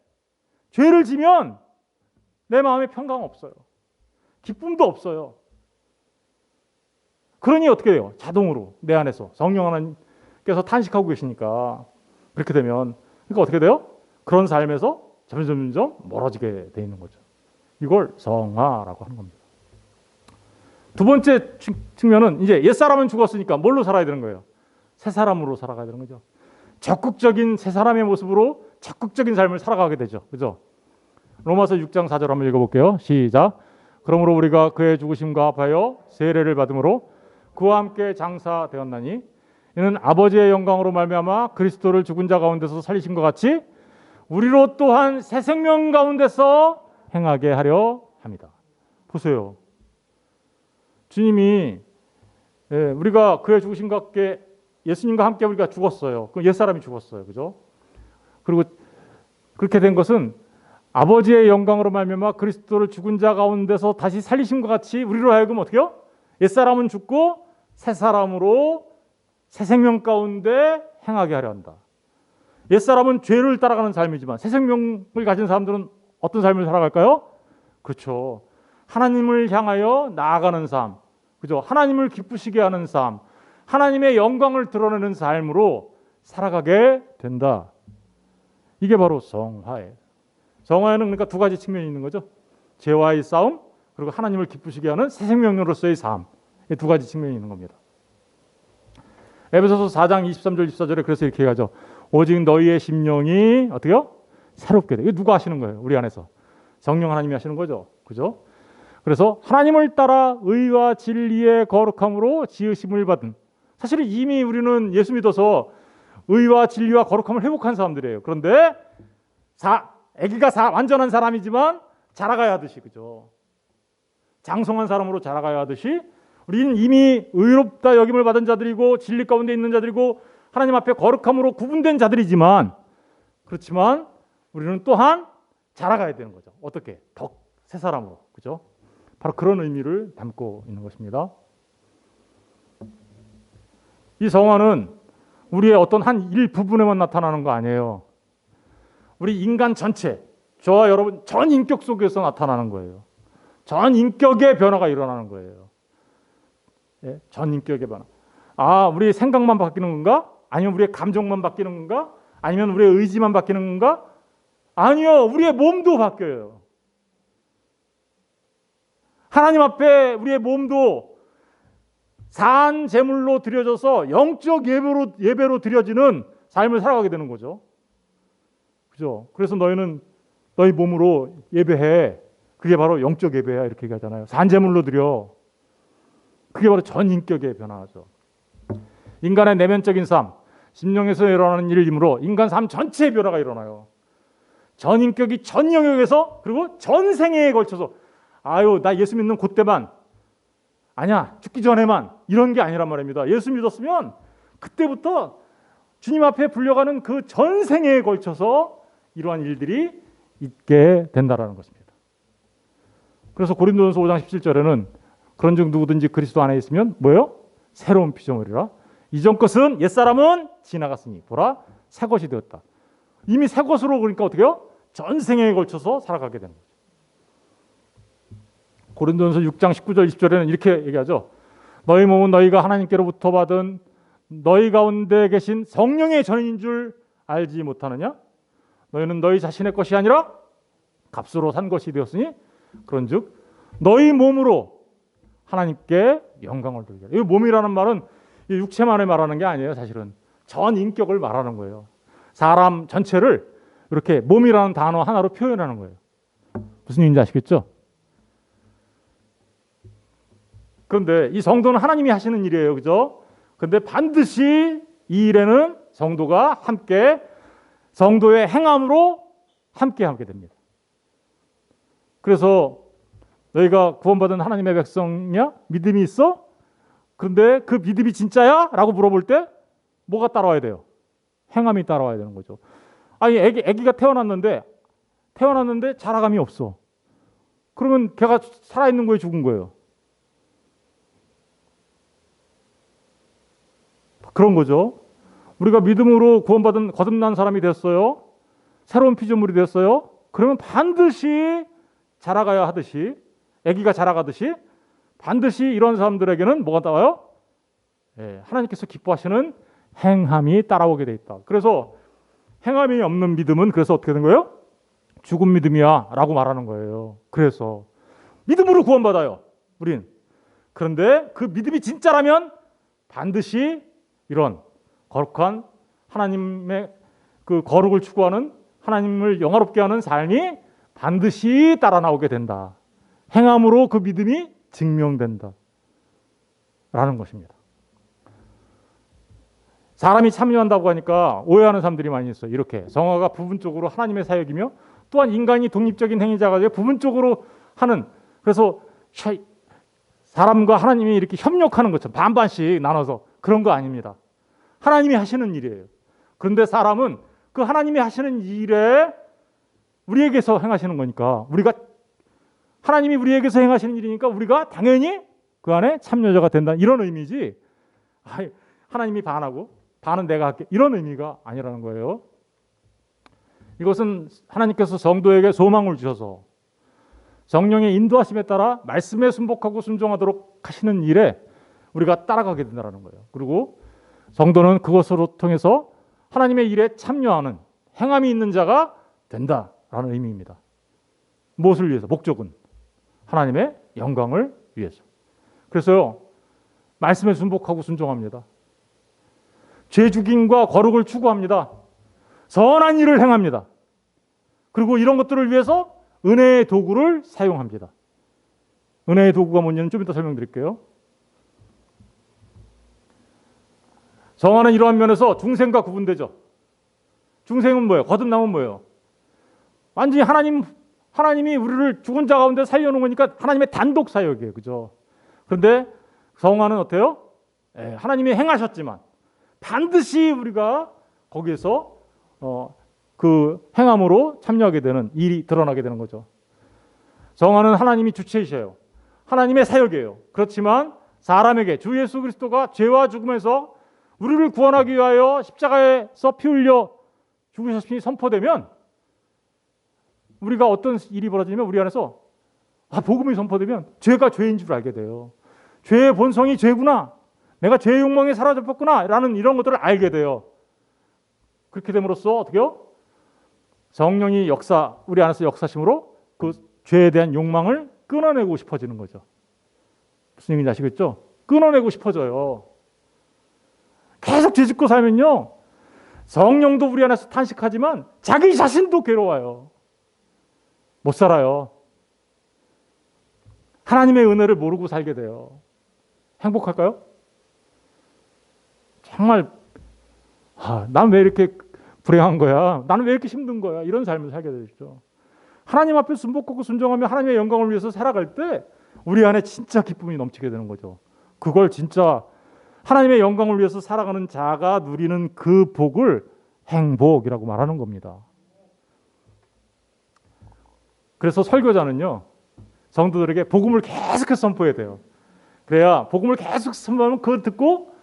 S1: 죄를 지면 내 마음에 평강 없어요. 기쁨도 없어요. 그러니 어떻게 돼요? 자동으로 내 안에서 성령 하나님께서 탄식하고 계시니까 그렇게 되면 그러니까 어떻게 돼요? 그런 삶에서 점점 멀어지게 돼 있는 거죠. 이걸 성화라고 하는 겁니다. 두 번째 측면은 이제 옛사람은 죽었으니까 뭘로 살아야 되는 거예요? 새 사람으로 살아가야 되는 거죠. 적극적인 새 사람의 모습으로 적극적인 삶을 살아가게 되죠. 그죠? 로마서 6장 4절 한번 읽어볼게요. 시작. 그러므로 우리가 그의 죽으심과 합하여 세례를 받음으로 그와 함께 장사되었나니 이는 아버지의 영광으로 말미암아 그리스도를 죽은 자 가운데서 살리신 것 같이 우리로 또한 새 생명 가운데서 행하게 하려 합니다. 보세요. 주님이 우리가 그의 죽으심과 함께 예수님과 함께 우리가 죽었어요. 그 옛사람이 죽었어요. 그죠? 그리고 그렇게 된 것은 아버지의 영광으로 말미암아 그리스도를 죽은 자 가운데서 다시 살리신 것 같이 우리로 하여금 어떻게 해요? 옛사람은 죽고 새 사람으로 새 생명 가운데 행하게 하려 한다. 옛사람은 죄를 따라가는 삶이지만 새 생명을 가진 사람들은 어떤 삶을 살아갈까요? 그렇죠. 하나님을 향하여 나아가는 삶, 그죠? 하나님을 기쁘시게 하는 삶, 하나님의 영광을 드러내는 삶으로 살아가게 된다. 이게 바로 성화예요. 성화에는 그러니까 두 가지 측면이 있는 거죠. 죄와의 싸움, 그리고 하나님을 기쁘시게 하는 새 생명으로서의 삶. 이 두 가지 측면이 있는 겁니다. 에베소서 4장 23절 24절에 그래서 이렇게 하죠. 오직 너희의 심령이 어떻게요? 새롭게 돼. 이거 누가 하시는 거예요? 우리 안에서. 성령 하나님이 하시는 거죠. 그죠? 그래서 하나님을 따라 의와 진리의 거룩함으로 지으심을 받은, 사실은 이미 우리는 예수 믿어서 의와 진리와 거룩함을 회복한 사람들이에요. 그런데 아기가 완전한 사람이지만 자라가야 하듯이, 그죠? 장성한 사람으로 자라가야 하듯이 우리는 이미 의롭다 여김을 받은 자들이고 진리 가운데 있는 자들이고 하나님 앞에 거룩함으로 구분된 자들이지만, 그렇지만 우리는 또한 자라가야 되는 거죠. 어떻게? 더 새 사람으로, 그죠? 바로 그런 의미를 담고 있는 것입니다. 이 성화는 우리의 어떤 한 일부분에만 나타나는 거 아니에요. 우리 인간 전체, 저와 여러분 전 인격 속에서 나타나는 거예요. 전 인격의 변화가 일어나는 거예요. 예? 전 인격의 변화. 아, 우리의 생각만 바뀌는 건가? 아니면 우리의 감정만 바뀌는 건가? 아니면 우리의 의지만 바뀌는 건가? 아니요, 우리의 몸도 바뀌어요. 하나님 앞에 우리의 몸도 산 제물로 드려져서 영적 예배로 드려지는 삶을 살아가게 되는 거죠. 그죠? 그래서 너희는 너희 몸으로 예배해. 그게 바로 영적 예배야. 이렇게 얘기하잖아요. 산 제물로 드려. 그게 바로 전 인격의 변화죠. 인간의 내면적인 삶, 심령에서 일어나는 일이므로 인간 삶 전체의 변화가 일어나요. 전 인격이 전 영역에서 그리고 전 생애에 걸쳐서 아유, 나 예수 믿는 그때만 아니야, 죽기 전에만 이런 게 아니란 말입니다. 예수 믿었으면 그때부터 주님 앞에 불려가는 그 전 생애에 걸쳐서 이러한 일들이 있게 된다라는 것입니다. 그래서 고린도전서 5장 17절에는 그런즉 누구든지 그리스도 안에 있으면 뭐예요? 새로운 피조물이라. 이전 것은 옛사람은 지나갔으니 보라 새 것이 되었다. 이미 새 것으로 그러니까 어떻게 해요? 전 생애에 걸쳐서 살아가게 되는 거죠. 고린도전서 6장 19절 20절에는 이렇게 얘기하죠. 너희 몸은 너희가 하나님께로부터 받은 너희 가운데 계신 성령의 전인인 줄 알지 못하느냐? 너희는 너희 자신의 것이 아니라 값으로 산 것이 되었으니 그런즉 너희 몸으로 하나님께 영광을 돌리라. 이 몸이라는 말은 육체만을 말하는 게 아니에요. 사실은 전 인격을 말하는 거예요. 사람 전체를 이렇게 몸이라는 단어 하나로 표현하는 거예요. 무슨 얘기인지 아시겠죠? 그런데 이 성도는 하나님이 하시는 일이에요. 그죠? 그런데 반드시 이 일에는 성도가 함께 성도의 행함으로 함께 하게 됩니다. 그래서 너희가 구원받은 하나님의 백성이냐? 믿음이 있어? 그런데 그 믿음이 진짜야? 라고 물어볼 때 뭐가 따라와야 돼요? 행함이 따라와야 되는 거죠. 아니 애기가 태어났는데 자라감이 없어. 그러면 걔가 살아있는 거예요? 죽은 거예요? 그런 거죠. 우리가 믿음으로 구원받은 거듭난 사람이 됐어요. 새로운 피조물이 됐어요. 그러면 반드시 자라가야 하듯이 아기가 자라가듯이 반드시 이런 사람들에게는 뭐가 따라와요? 예, 하나님께서 기뻐하시는 행함이 따라오게 돼 있다. 그래서 행함이 없는 믿음은 그래서 어떻게 된 거예요? 죽은 믿음이야 라고 말하는 거예요. 그래서 믿음으로 구원받아요. 우린. 그런데 그 믿음이 진짜라면 반드시 이런 거룩한 하나님의 그 거룩을 추구하는 하나님을 영화롭게 하는 삶이 반드시 따라 나오게 된다. 행함으로 그 믿음이 증명된다. 라는 것입니다. 사람이 참여한다고 하니까 오해하는 사람들이 많이 있어요. 이렇게 성화가 부분적으로 하나님의 사역이며 또한 인간이 독립적인 행위자가 되어 부분적으로 하는 그래서 사람과 하나님이 이렇게 협력하는 것처럼 반반씩 나눠서 그런 거 아닙니다. 하나님이 하시는 일이에요. 그런데 사람은 그 하나님이 하시는 일에 우리에게서 행하시는 거니까 우리가 하나님이 우리에게서 행하시는 일이니까 우리가 당연히 그 안에 참여자가 된다. 이런 의미지. 하나님이 반하고 반은 내가 할게. 이런 의미가 아니라는 거예요. 이것은 하나님께서 성도에게 소망을 주셔서 성령의 인도하심에 따라 말씀에 순복하고 순종하도록 하시는 일에 우리가 따라가게 된다는 거예요. 그리고 성도는 그것으로 통해서 하나님의 일에 참여하는 행함이 있는 자가 된다라는 의미입니다. 무엇을 위해서? 목적은 하나님의 영광을 위해서. 그래서요, 말씀에 순복하고 순종합니다. 죄 죽임과 거룩을 추구합니다. 선한 일을 행합니다. 그리고 이런 것들을 위해서 은혜의 도구를 사용합니다. 은혜의 도구가 뭔지는 좀 이따 설명드릴게요. 성화는 이러한 면에서 중생과 구분되죠. 중생은 뭐예요? 거듭남은 뭐예요? 완전히 하나님이 우리를 죽은 자 가운데 살려놓은 거니까 하나님의 단독 사역이에요. 그죠? 그런데 성화는 어때요? 하나님이 행하셨지만 반드시 우리가 거기에서 그 행함으로 참여하게 되는 일이 드러나게 되는 거죠. 성화는 하나님이 주체이셔요. 하나님의 사역이에요. 그렇지만 사람에게 주 예수 그리스도가 죄와 죽음에서 우리를 구원하기 위하여 십자가에서 피 흘려 죽으셨으니 선포되면 우리가 어떤 일이 벌어지면 우리 안에서 복음이 선포되면 죄가 죄인 줄 알게 돼요. 죄의 본성이 죄구나. 내가 죄의 욕망에 사로잡혔구나. 라는 이런 것들을 알게 돼요. 그렇게 됨으로써 어떻게요? 성령이 우리 안에서 역사심으로 그 죄에 대한 욕망을 끊어내고 싶어지는 거죠. 무슨 얘기인지 아시겠죠? 끊어내고 싶어져요. 계속 죄 짓고 살면요. 성령도 우리 안에서 탄식하지만 자기 자신도 괴로워요. 못 살아요. 하나님의 은혜를 모르고 살게 돼요. 행복할까요? 정말 난 왜 이렇게 불행한 거야? 나는 왜 이렇게 힘든 거야? 이런 삶을 살게 되죠. 하나님 앞에 순복하고 순종하며 하나님의 영광을 위해서 살아갈 때 우리 안에 진짜 기쁨이 넘치게 되는 거죠. 그걸 진짜 하나님의 영광을 위해서 살아가는 자가 누리는 그 복을 행복이라고 말하는 겁니다. 그래서 설교자는요, 성도들에게 복음을 계속해서 선포해야 돼요. 그래야 복음을 계속 선포하면 그걸 듣고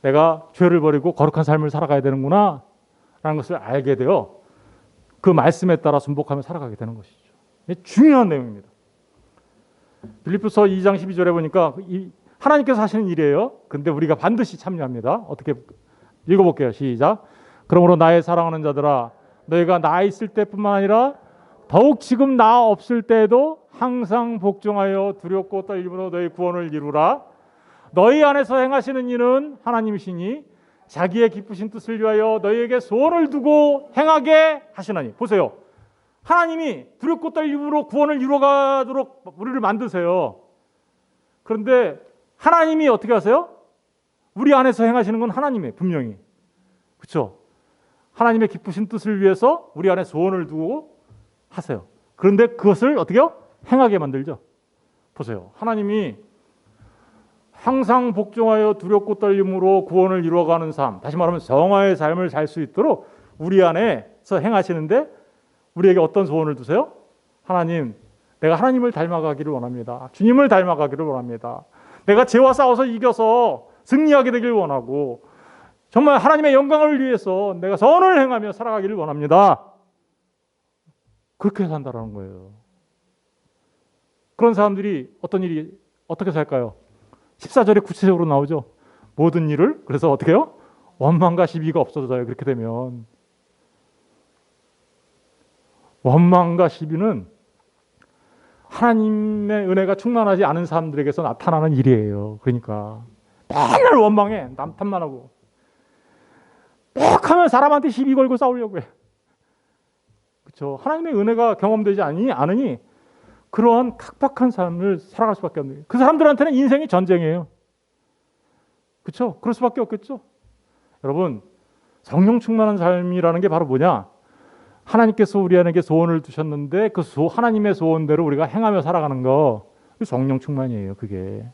S1: 내가 죄를 버리고 거룩한 삶을 살아가야 되는구나 라는 것을 알게 되어 그 말씀에 따라 순복하며 살아가게 되는 것이죠. 이게 중요한 내용입니다. 빌립보서 2장 12절에 보니까 하나님께서 하시는 일이에요. 근데 우리가 반드시 참여합니다. 어떻게 읽어볼게요. 시작. 그러므로 나의 사랑하는 자들아, 너희가 나 있을 때뿐만 아니라 더욱 지금 나 없을 때에도 항상 복종하여 두렵고 떨림으로 너희 구원을 이루라. 너희 안에서 행하시는 이는 하나님이시니 자기의 기쁘신 뜻을 위하여 너희에게 소원을 두고 행하게 하시나니. 보세요. 하나님이 두렵고 떨림으로 구원을 이루어가도록 우리를 만드세요. 그런데 하나님이 어떻게 하세요? 우리 안에서 행하시는 건 하나님이에요. 분명히. 그렇죠? 하나님의 기쁘신 뜻을 위해서 우리 안에 소원을 두고 하세요. 그런데 그것을 어떻게 해요? 행하게 만들죠. 보세요. 하나님이 항상 복종하여 두렵고 떨림으로 구원을 이루어가는 삶, 다시 말하면 성화의 삶을 살 수 있도록 우리 안에서 행하시는데 우리에게 어떤 소원을 두세요? 하나님, 내가 하나님을 닮아가기를 원합니다. 주님을 닮아가기를 원합니다. 내가 죄와 싸워서 이겨서 승리하게 되길 원하고 정말 하나님의 영광을 위해서 내가 선을 행하며 살아가기를 원합니다. 그렇게 산다라는 거예요. 그런 사람들이 어떻게 살까요? 14절에 구체적으로 나오죠. 모든 일을 그래서 어떻게 해요? 원망과 시비가 없어져요. 그렇게 되면 원망과 시비는 하나님의 은혜가 충만하지 않은 사람들에게서 나타나는 일이에요. 그러니까 맨날 원망해. 남 탓만 하고 빽하면 사람한테 시비 걸고 싸우려고 해. 그렇죠? 하나님의 은혜가 경험되지 않으니 그러한 각박한 삶을 살아갈 수밖에 없는 거예요. 그 사람들한테는 인생이 전쟁이에요. 그렇죠? 그럴 수밖에 없겠죠. 여러분, 성령 충만한 삶이라는 게 바로 뭐냐? 하나님께서 우리에게 소원을 두셨는데 그 하나님의 소원대로 우리가 행하며 살아가는 거, 성령 충만이에요. 그게.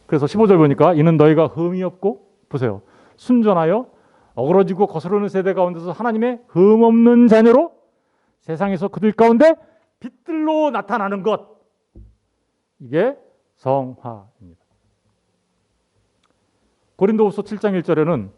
S1: 그래서 15절 보니까 이는 너희가 흠이 없고, 보세요, 순전하여 어그러지고 거스르는 세대 가운데서 하나님의 흠 없는 자녀로 세상에서 그들 가운데 빛들로 나타나는 것, 이게 성화입니다. 고린도후서 7장 1절에는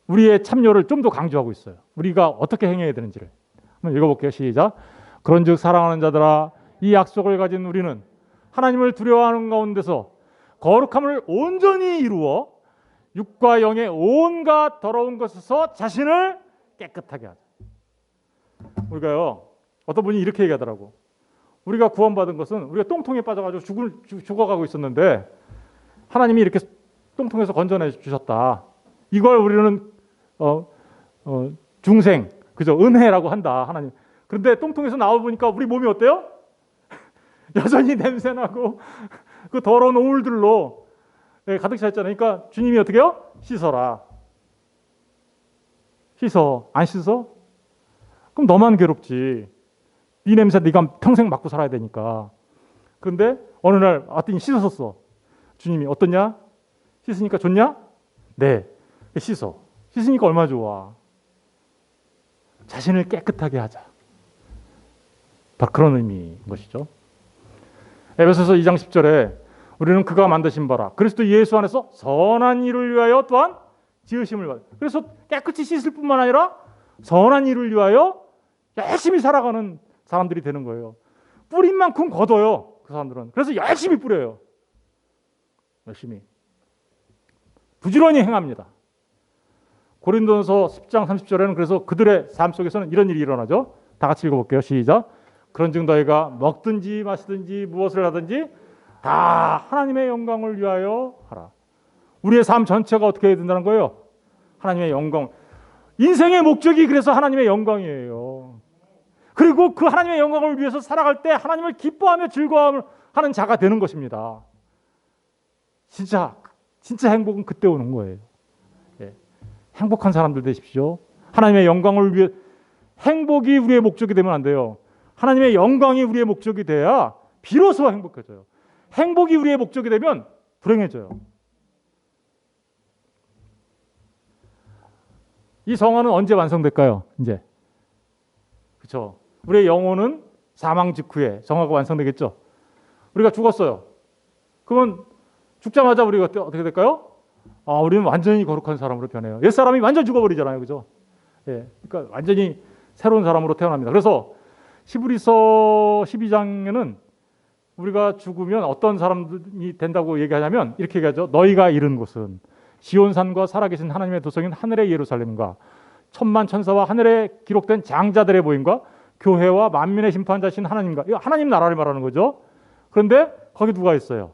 S1: 우리의 참여를 좀 더 강조하고 있어요. 우리가 어떻게 행해야 되는지를 한번 읽어볼게요. 시작. 그런즉 사랑하는 자들아, 이 약속을 가진 우리는 하나님을 두려워하는 가운데서 거룩함을 온전히 이루어 육과 영의 온갖 더러운 것에서 자신을 깨끗하게 하자. 우리가요, 어떤 분이 이렇게 얘기하더라고. 우리가 구원받은 것은 우리가 똥통에 빠져가지고 죽어가고 있었는데 하나님이 이렇게 똥통에서 건져내 주셨다. 이걸 우리는 중생, 그죠? 은혜라고 한다. 하나님. 그런데 똥통에서 나와 보니까 우리 몸이 어때요? 여전히 냄새나고 그 더러운 오물들로 가득 차 있잖아요. 그러니까 주님이 어떻게 해요? 씻어라. 씻어. 안 씻어? 그럼 너만 괴롭지. 네 냄새 네가 평생 맡고 살아야 되니까. 그런데 어느 날 왔더니 씻었어. 주님이 어떠냐? 씻으니까 좋냐? 네. 씻어. 씻으니까 얼마나 좋아. 자신을 깨끗하게 하자. 바로 그런 의미인 것이죠. 에베소서 2장 10절에 우리는 그가 만드신 바라 그리스도 예수 안에서 선한 일을 위하여 또한 지으심을 받아. 그래서 깨끗이 씻을 뿐만 아니라 선한 일을 위하여 열심히 살아가는 사람들이 되는 거예요. 뿌린 만큼 거둬요. 그 사람들은. 그래서 열심히 뿌려요. 열심히. 부지런히 행합니다. 고린도전서 10장 30절에는 그래서 그들의 삶 속에서는 이런 일이 일어나죠. 다 같이 읽어볼게요. 시작. 그런즉 너희가 먹든지 마시든지 무엇을 하든지 다 하나님의 영광을 위하여 하라. 우리의 삶 전체가 어떻게 해야 된다는 거예요? 하나님의 영광. 인생의 목적이 그래서 하나님의 영광이에요. 그리고 그 하나님의 영광을 위해서 살아갈 때 하나님을 기뻐하며 즐거워하는 자가 되는 것입니다. 진짜 행복은 그때 오는 거예요. 예. 행복한 사람들 되십시오. 하나님의 영광을 위해 행복이 우리의 목적이 되면 안 돼요. 하나님의 영광이 우리의 목적이 돼야 비로소 행복해져요. 행복이 우리의 목적이 되면 불행해져요. 이 성화는 언제 완성될까요? 이제. 그렇죠. 우리의 영혼은 사망 직후에 성화가 완성되겠죠. 우리가 죽었어요. 그러면 죽자마자 우리가 어떻게 될까요? 우리는 완전히 거룩한 사람으로 변해요. 옛사람이 완전 죽어버리잖아요. 그죠? 예. 그러니까 완전히 새로운 사람으로 태어납니다. 그래서 히브리서 12장에는 우리가 죽으면 어떤 사람이 된다고 얘기하냐면 이렇게 얘기하죠. 너희가 이른 곳은 시온산과 살아계신 하나님의 도성인 하늘의 예루살렘과 천만 천사와 하늘에 기록된 장자들의 모임과 교회와 만민의 심판자신 하나님과, 이거 하나님 나라를 말하는 거죠. 그런데 거기 누가 있어요?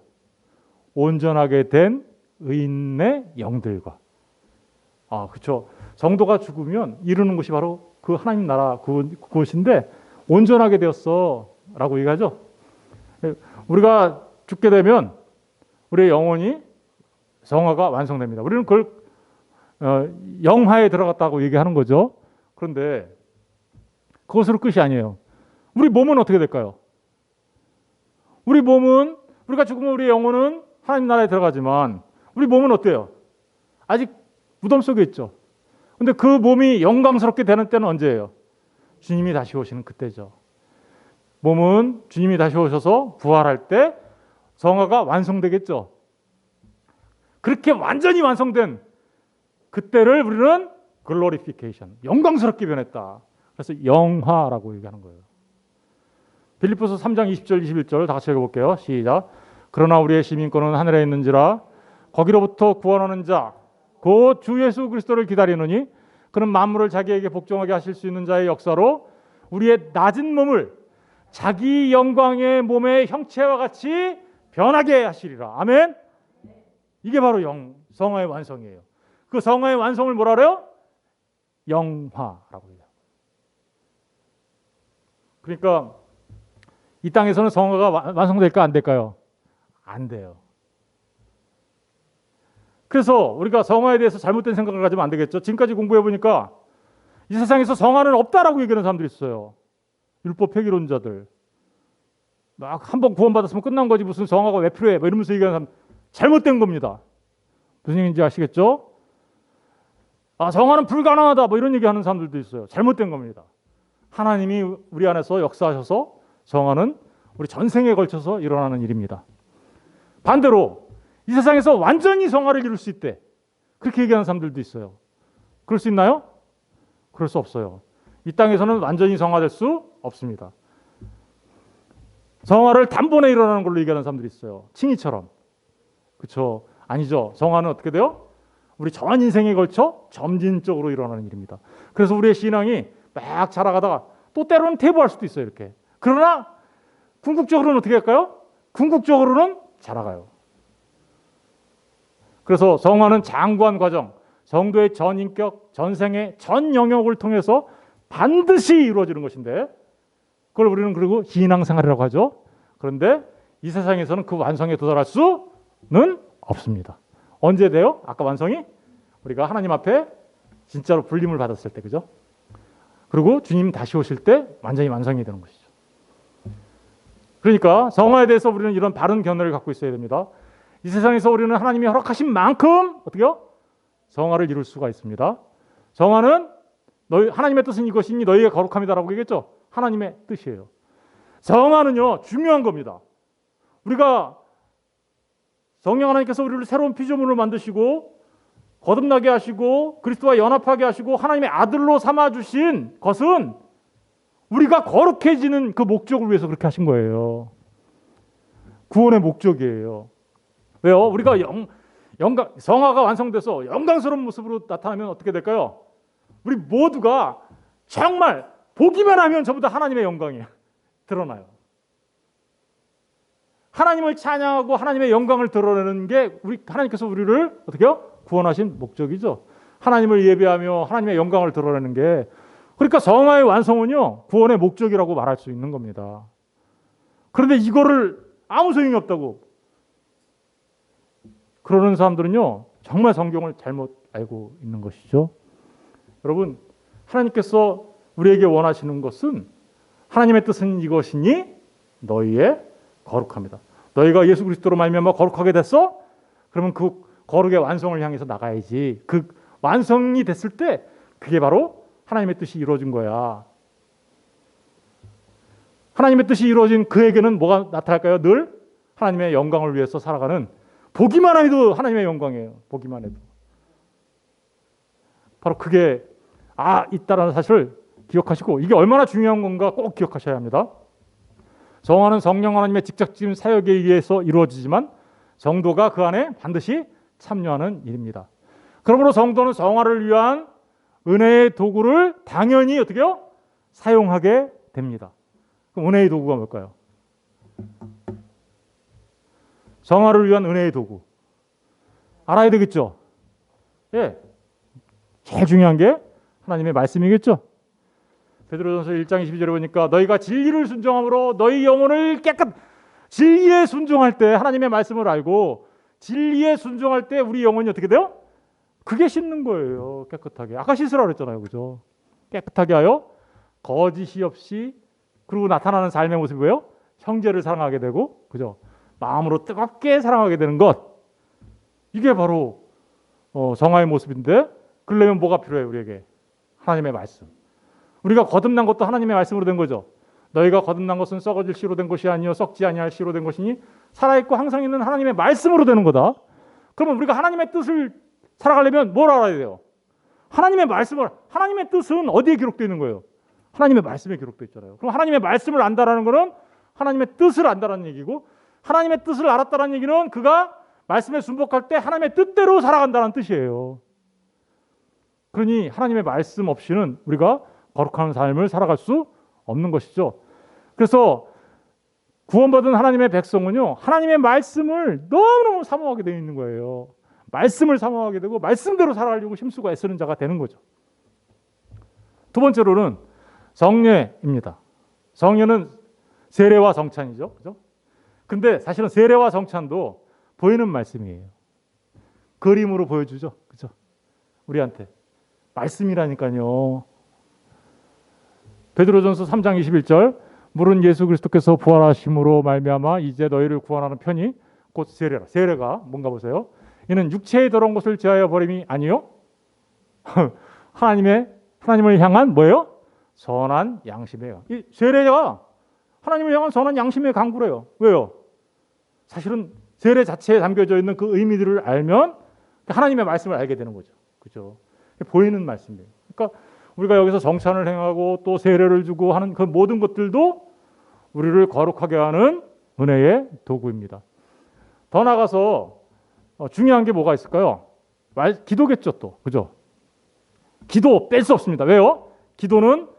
S1: 온전하게 된 의인의 영들과. 그렇죠. 성도가 죽으면 이루는 것이 바로 그 하나님 나라 그곳인데 온전하게 되었어라고 얘기하죠. 우리가 죽게 되면 우리의 영혼이 성화가 완성됩니다. 우리는 그걸 영화에 들어갔다고 얘기하는 거죠. 그런데 그것으로 끝이 아니에요. 우리 몸은 어떻게 될까요? 우리 몸은 우리가 죽으면 우리의 영혼은 하나님 나라에 들어가지만 우리 몸은 어때요? 아직 무덤 속에 있죠. 근데 그 몸이 영광스럽게 되는 때는 언제예요? 주님이 다시 오시는 그때죠. 몸은 주님이 다시 오셔서 부활할 때 성화가 완성되겠죠. 그렇게 완전히 완성된 그때를 우리는 글로리피케이션, 영광스럽게 변했다. 그래서 영화라고 얘기하는 거예요. 빌립보서 3장 20절 21절 다 같이 읽어볼게요. 시작. 그러나 우리의 시민권은 하늘에 있는지라 거기로부터 구원하는 자 곧 주 예수 그리스도를 기다리느니 그는 만물을 자기에게 복종하게 하실 수 있는 자의 역사로 우리의 낮은 몸을 자기 영광의 몸의 형체와 같이 변하게 하시리라. 아멘. 이게 바로 성화의 완성이에요. 그 성화의 완성을 뭐라 그래요? 영화라고 해요. 그러니까 이 땅에서는 성화가 완성될까 안 될까요? 안 돼요. 그래서 우리가 성화에 대해서 잘못된 생각을 가지면 안 되겠죠. 지금까지 공부해 보니까 이 세상에서 성화는 없다라고 얘기하는 사람들이 있어요. 율법 폐기론자들. 막 한 번 구원받았으면 끝난 거지 무슨 성화가 왜 필요해? 뭐 이러면서 얘기하는 사람 잘못된 겁니다. 무슨 얘기인지 아시겠죠? 성화는 불가능하다 뭐 이런 얘기하는 사람들도 있어요. 잘못된 겁니다. 하나님이 우리 안에서 역사하셔서 성화는 우리 전생에 걸쳐서 일어나는 일입니다. 반대로 이 세상에서 완전히 성화를 이룰 수 있대. 그렇게 얘기하는 사람들도 있어요. 그럴 수 있나요? 그럴 수 없어요. 이 땅에서는 완전히 성화될 수 없습니다. 성화를 단번에 일어나는 걸로 얘기하는 사람들이 있어요. 칭의처럼. 그렇죠? 아니죠. 성화는 어떻게 돼요? 우리 전 인생에 걸쳐 점진적으로 일어나는 일입니다. 그래서 우리의 신앙이 막 자라가다가 또 때로는 퇴보할 수도 있어요. 이렇게. 그러나 궁극적으로는 어떻게 할까요? 궁극적으로는 자라가요. 그래서 성화는 장구한 과정, 성도의 전 인격, 전생의 전 영역을 통해서 반드시 이루어지는 것인데 그걸 우리는 그리고 신앙생활이라고 하죠. 그런데 이 세상에서는 그 완성에 도달할 수는 없습니다. 언제 돼요? 아까 완성이? 우리가 하나님 앞에 진짜로 불림을 받았을 때, 그죠? 그리고 주님 다시 오실 때 완전히 완성이 되는 것이죠. 그러니까 성화에 대해서 우리는 이런 바른 견해를 갖고 있어야 됩니다. 이 세상에서 우리는 하나님이 허락하신 만큼 어떻게요? 성화를 이룰 수가 있습니다. 성화는 하나님의 뜻은 이것이니 너희가 거룩함이다라고 얘기했죠. 하나님의 뜻이에요. 성화는요 중요한 겁니다. 우리가 성령 하나님께서 우리를 새로운 피조물을 만드시고 거듭나게 하시고 그리스도와 연합하게 하시고 하나님의 아들로 삼아주신 것은 우리가 거룩해지는 그 목적을 위해서 그렇게 하신 거예요. 구원의 목적이에요. 왜요? 우리가 성화가 완성돼서 영광스러운 모습으로 나타나면 어떻게 될까요? 우리 모두가 정말 보기만 하면 전부 다 하나님의 영광이 드러나요. 하나님을 찬양하고 하나님의 영광을 드러내는 게 하나님께서 우리를 어떻게요? 구원하신 목적이죠. 하나님을 예배하며 하나님의 영광을 드러내는 게, 그러니까 성화의 완성은요 구원의 목적이라고 말할 수 있는 겁니다. 그런데 이거를 아무 소용이 없다고 그러는 사람들은요 정말 성경을 잘못 알고 있는 것이죠. 여러분, 하나님께서 우리에게 원하시는 것은, 하나님의 뜻은 이것이니 너희의 거룩합니다. 너희가 예수 그리스도로 말미암아 거룩하게 됐어? 그러면 그 거룩의 완성을 향해서 나가야지. 그 완성이 됐을 때 그게 바로 하나님의 뜻이 이루어진 거야. 하나님의 뜻이 이루어진 그에게는 뭐가 나타날까요? 늘 하나님의 영광을 위해서 살아가는, 보기만 해도 하나님의 영광이에요. 보기만 해도. 바로 그게 있다라는 사실을 기억하시고, 이게 얼마나 중요한 건가 꼭 기억하셔야 합니다. 성화는 성령 하나님의 직접적인 사역에 의해서 이루어지지만 성도가 그 안에 반드시 참여하는 일입니다. 그러므로 성도는 성화를 위한 은혜의 도구를 당연히 어떻게요? 사용하게 됩니다. 그럼 은혜의 도구가 뭘까요? 성화를 위한 은혜의 도구 알아야 되겠죠? 예, 제일 중요한 게 하나님의 말씀이겠죠? 베드로전서 1장 22절에 보니까 너희가 진리를 순종함으로 너희 영혼을 진리에 순종할 때 하나님의 말씀을 알고 진리에 순종할 때 우리 영혼이 어떻게 돼요? 그게 씻는 거예요. 깨끗하게. 아까 씻으라고 그랬잖아요. 그죠? 깨끗하게 하여 거짓이 없이, 그리고 나타나는 삶의 모습이 뭐예요? 형제를 사랑하게 되고, 그죠? 마음으로 뜨겁게 사랑하게 되는 것. 이게 바로 성화의 모습인데, 그러려면 뭐가 필요해요? 우리에게 하나님의 말씀. 우리가 거듭난 것도 하나님의 말씀으로 된 거죠. 너희가 거듭난 것은 썩어질 씨로 된 것이 아니요 썩지 아니할 씨로 된 것이니 살아있고 항상 있는 하나님의 말씀으로 되는 거다. 그러면 우리가 하나님의 뜻을 살아가려면 뭘 알아야 돼요? 하나님의 말씀을. 하나님의 뜻은 어디에 기록되어 있는 거예요? 하나님의 말씀에 기록되어 있잖아요. 그럼 하나님의 말씀을 안다라는 것은 하나님의 뜻을 안다라는 얘기고, 하나님의 뜻을 알았다라는 얘기는 그가 말씀에 순복할 때 하나님의 뜻대로 살아간다는 뜻이에요. 그러니 하나님의 말씀 없이는 우리가 거룩한 삶을 살아갈 수 없는 것이죠. 그래서 구원받은 하나님의 백성은요 하나님의 말씀을 너무너무 사모하게 되어 있는 거예요. 말씀을 사모하게 되고 말씀대로 살아가려고 힘쓰고 애쓰는 자가 되는 거죠. 두 번째로는 성례입니다. 성례는 세례와 성찬이죠. 그죠? 근데 사실은 세례와 성찬도 보이는 말씀이에요. 그림으로 보여주죠. 그죠? 우리한테. 말씀이라니까요. 베드로전서 3장 21절, 물은 예수 그리스도께서 부활하심으로 말미암아 이제 너희를 구원하는 편이 곧 세례라. 세례가 뭔가 보세요. 이는 육체의 더러운 것을 제하여 버림이 아니요 하나님을 향한 뭐예요? 선한 양심이에요. 이 세례가 하나님을 향한 선한 양심의 강구래요. 왜요? 사실은 세례 자체에 담겨져 있는 그 의미들을 알면 하나님의 말씀을 알게 되는 거죠. 그죠? 보이는 말씀이에요. 그러니까 우리가 여기서 성찬을 행하고 또 세례를 주고 하는 그 모든 것들도 우리를 거룩하게 하는 은혜의 도구입니다. 더 나아가서 중요한 게 뭐가 있을까요? 기도겠죠, 또. 그죠? 기도 뺄 수 없습니다. 왜요? 기도는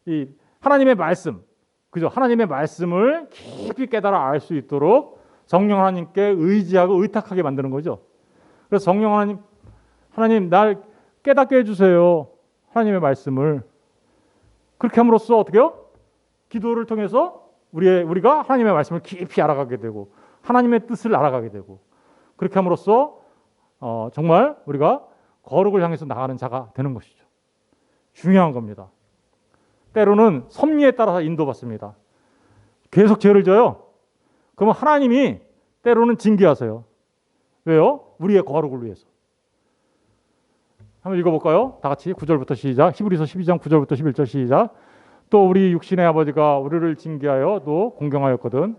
S1: 이 하나님의 말씀, 그죠? 하나님의 말씀을 깊이 깨달아 알 수 있도록 성령 하나님께 의지하고 의탁하게 만드는 거죠. 그래서 성령 하나님 날 깨닫게 해주세요. 하나님의 말씀을. 그렇게 함으로써 어떻게 해요? 기도를 통해서 우리가 하나님의 말씀을 깊이 알아가게 되고 하나님의 뜻을 알아가게 되고, 그렇게 함으로써 정말 우리가 거룩을 향해서 나가는 자가 되는 것이죠. 중요한 겁니다. 때로는 섭리에 따라서 인도받습니다. 계속 죄를 져요. 그러면 하나님이 때로는 징계하세요. 왜요? 우리의 거룩을 위해서. 한번 읽어볼까요? 다 같이 9절부터 시작. 히브리서 12장 9절부터 11절 시작. 또 우리 육신의 아버지가 우리를 징계하여 또 공경하였거든.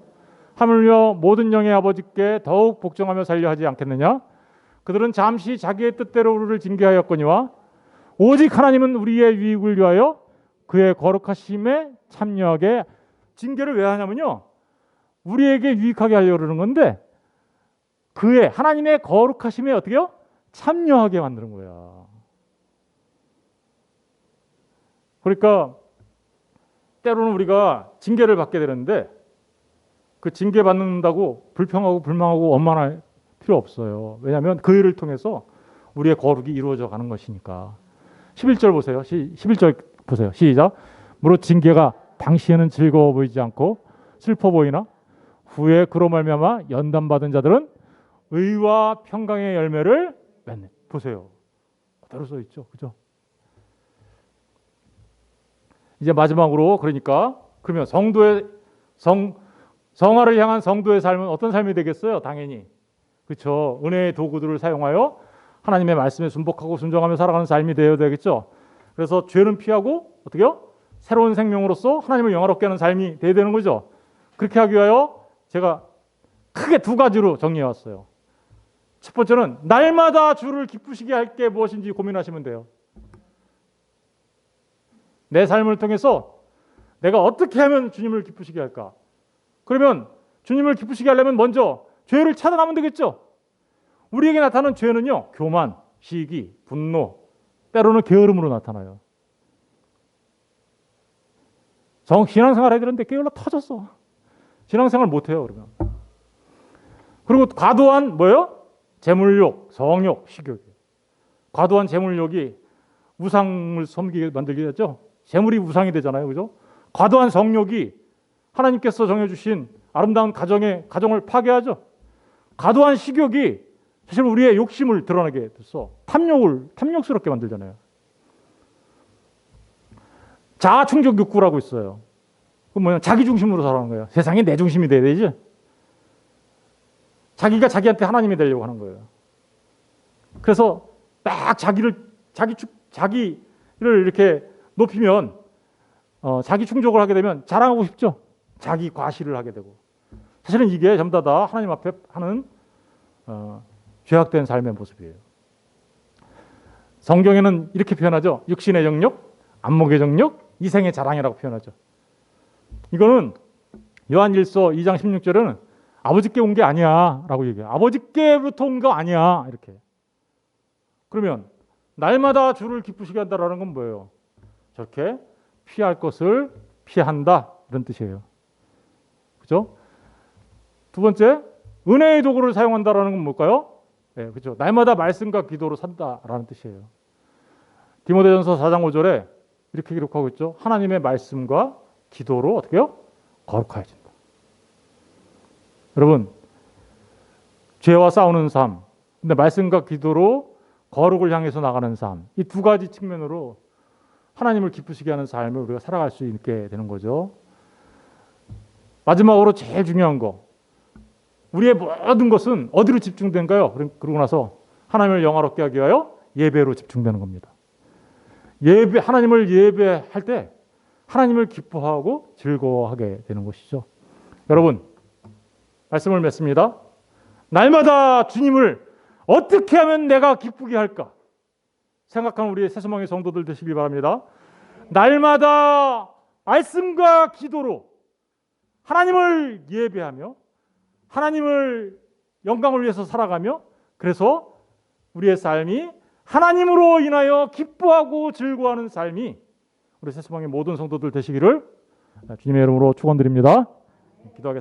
S1: 하물며 모든 영의 아버지께 더욱 복종하며 살려 하지 않겠느냐? 그들은 잠시 자기의 뜻대로 우리를 징계하였거니와 오직 하나님은 우리의 유익을 위하여 그의 거룩하심에 참여하게. 징계를 왜 하냐면요, 우리에게 유익하게 하려고 그러는 건데 그의 하나님의 거룩하심에 어떻게요? 참여하게 만드는 거야. 그러니까 때로는 우리가 징계를 받게 되는데 그 징계 받는다고 불평하고 불만하고 원만할 필요 없어요. 왜냐하면 그 일을 통해서 우리의 거룩이 이루어져 가는 것이니까. 11절 보세요. 11절 보세요. 시작. 무릇 징계가 당시에는 즐거워 보이지 않고 슬퍼 보이나 후에 그로 말미암아 연단받은 자들은 의와 평강의 열매를 맺네. 보세요. 그대로 써 있죠. 그죠? 이제 마지막으로 그러면 성도의 성화를 향한 성도의 삶은 어떤 삶이 되겠어요? 당연히 그렇죠. 은혜의 도구들을 사용하여 하나님의 말씀에 순복하고 순종하며 살아가는 삶이 되어야 되겠죠. 그래서 죄는 피하고 어떻게요? 새로운 생명으로서 하나님을 영화롭게 하는 삶이 되어야 되는 거죠. 그렇게 하기 위하여 제가 크게 두 가지로 정리해 왔어요. 첫 번째는 날마다 주를 기쁘시게 할 게 무엇인지 고민하시면 돼요. 내 삶을 통해서 내가 어떻게 하면 주님을 기쁘시게 할까? 그러면 주님을 기쁘시게 하려면 먼저 죄를 차단하면 되겠죠. 우리에게 나타나는 죄는요, 교만, 시기, 분노, 때로는 게으름으로 나타나요. 신앙생활 해야 되는데 게을러 터졌어. 신앙생활 못해요. 그러면. 그리고 과도한 뭐예요? 재물욕, 성욕, 식욕. 과도한 재물욕이 우상을 섬기게 만들게 되죠. 재물이 우상이 되잖아요. 그죠? 과도한 성욕이 하나님께서 정해주신 아름다운 가정을 파괴하죠. 과도한 식욕이 사실 우리의 욕심을 드러나게 돼서 탐욕스럽게 만들잖아요. 자아충족 욕구라고 있어요. 그건 뭐냐? 자기 중심으로 살아가는 거예요. 세상이 내 중심이 돼야 되지. 자기가 자기한테 하나님이 되려고 하는 거예요. 그래서 막 자기를 이렇게 높이면 자기 충족을 하게 되면 자랑하고 싶죠. 자기 과시를 하게 되고. 사실은 이게 전부 다 하나님 앞에 하는 죄악된 삶의 모습이에요. 성경에는 이렇게 표현하죠. 육신의 정욕, 안목의 정욕, 이생의 자랑이라고 표현하죠. 이거는 요한일서 2장 16절에는 아버지께 온 게 아니야 라고 얘기해요. 아버지께부터 온 거 아니야 이렇게. 그러면 날마다 주를 기쁘시게 한다라는 건 뭐예요? 저렇게 피할 것을 피한다 이런 뜻이에요. 그죠? 두 번째, 은혜의 도구를 사용한다라는 건 뭘까요? 네, 그렇죠. 날마다 말씀과 기도로 산다라는 뜻이에요. 디모데전서 4장 5절에 이렇게 기록하고 있죠. 하나님의 말씀과 기도로 어떻게 해요? 거룩해진다. 여러분, 죄와 싸우는 삶, 근데 말씀과 기도로 거룩을 향해서 나가는 삶, 이 두 가지 측면으로 하나님을 기쁘시게 하는 삶을 우리가 살아갈 수 있게 되는 거죠. 마지막으로 제일 중요한 거, 우리의 모든 것은 어디로 집중된가요? 그러고 나서 하나님을 영화롭게 하기 위하여 예배로 집중되는 겁니다. 하나님을 예배할 때 하나님을 기뻐하고 즐거워하게 되는 것이죠. 여러분, 말씀을 맺습니다. 날마다 주님을 어떻게 하면 내가 기쁘게 할까? 생각하는 우리의 새소망의 성도들 되시길 바랍니다. 날마다 말씀과 기도로 하나님을 예배하며 하나님을 영광을 위해서 살아가며, 그래서 우리의 삶이 하나님으로 인하여 기뻐하고 즐거워하는 삶이 우리 새소망의 모든 성도들 되시기를 주님의 이름으로 축원드립니다. 기도하겠습니다.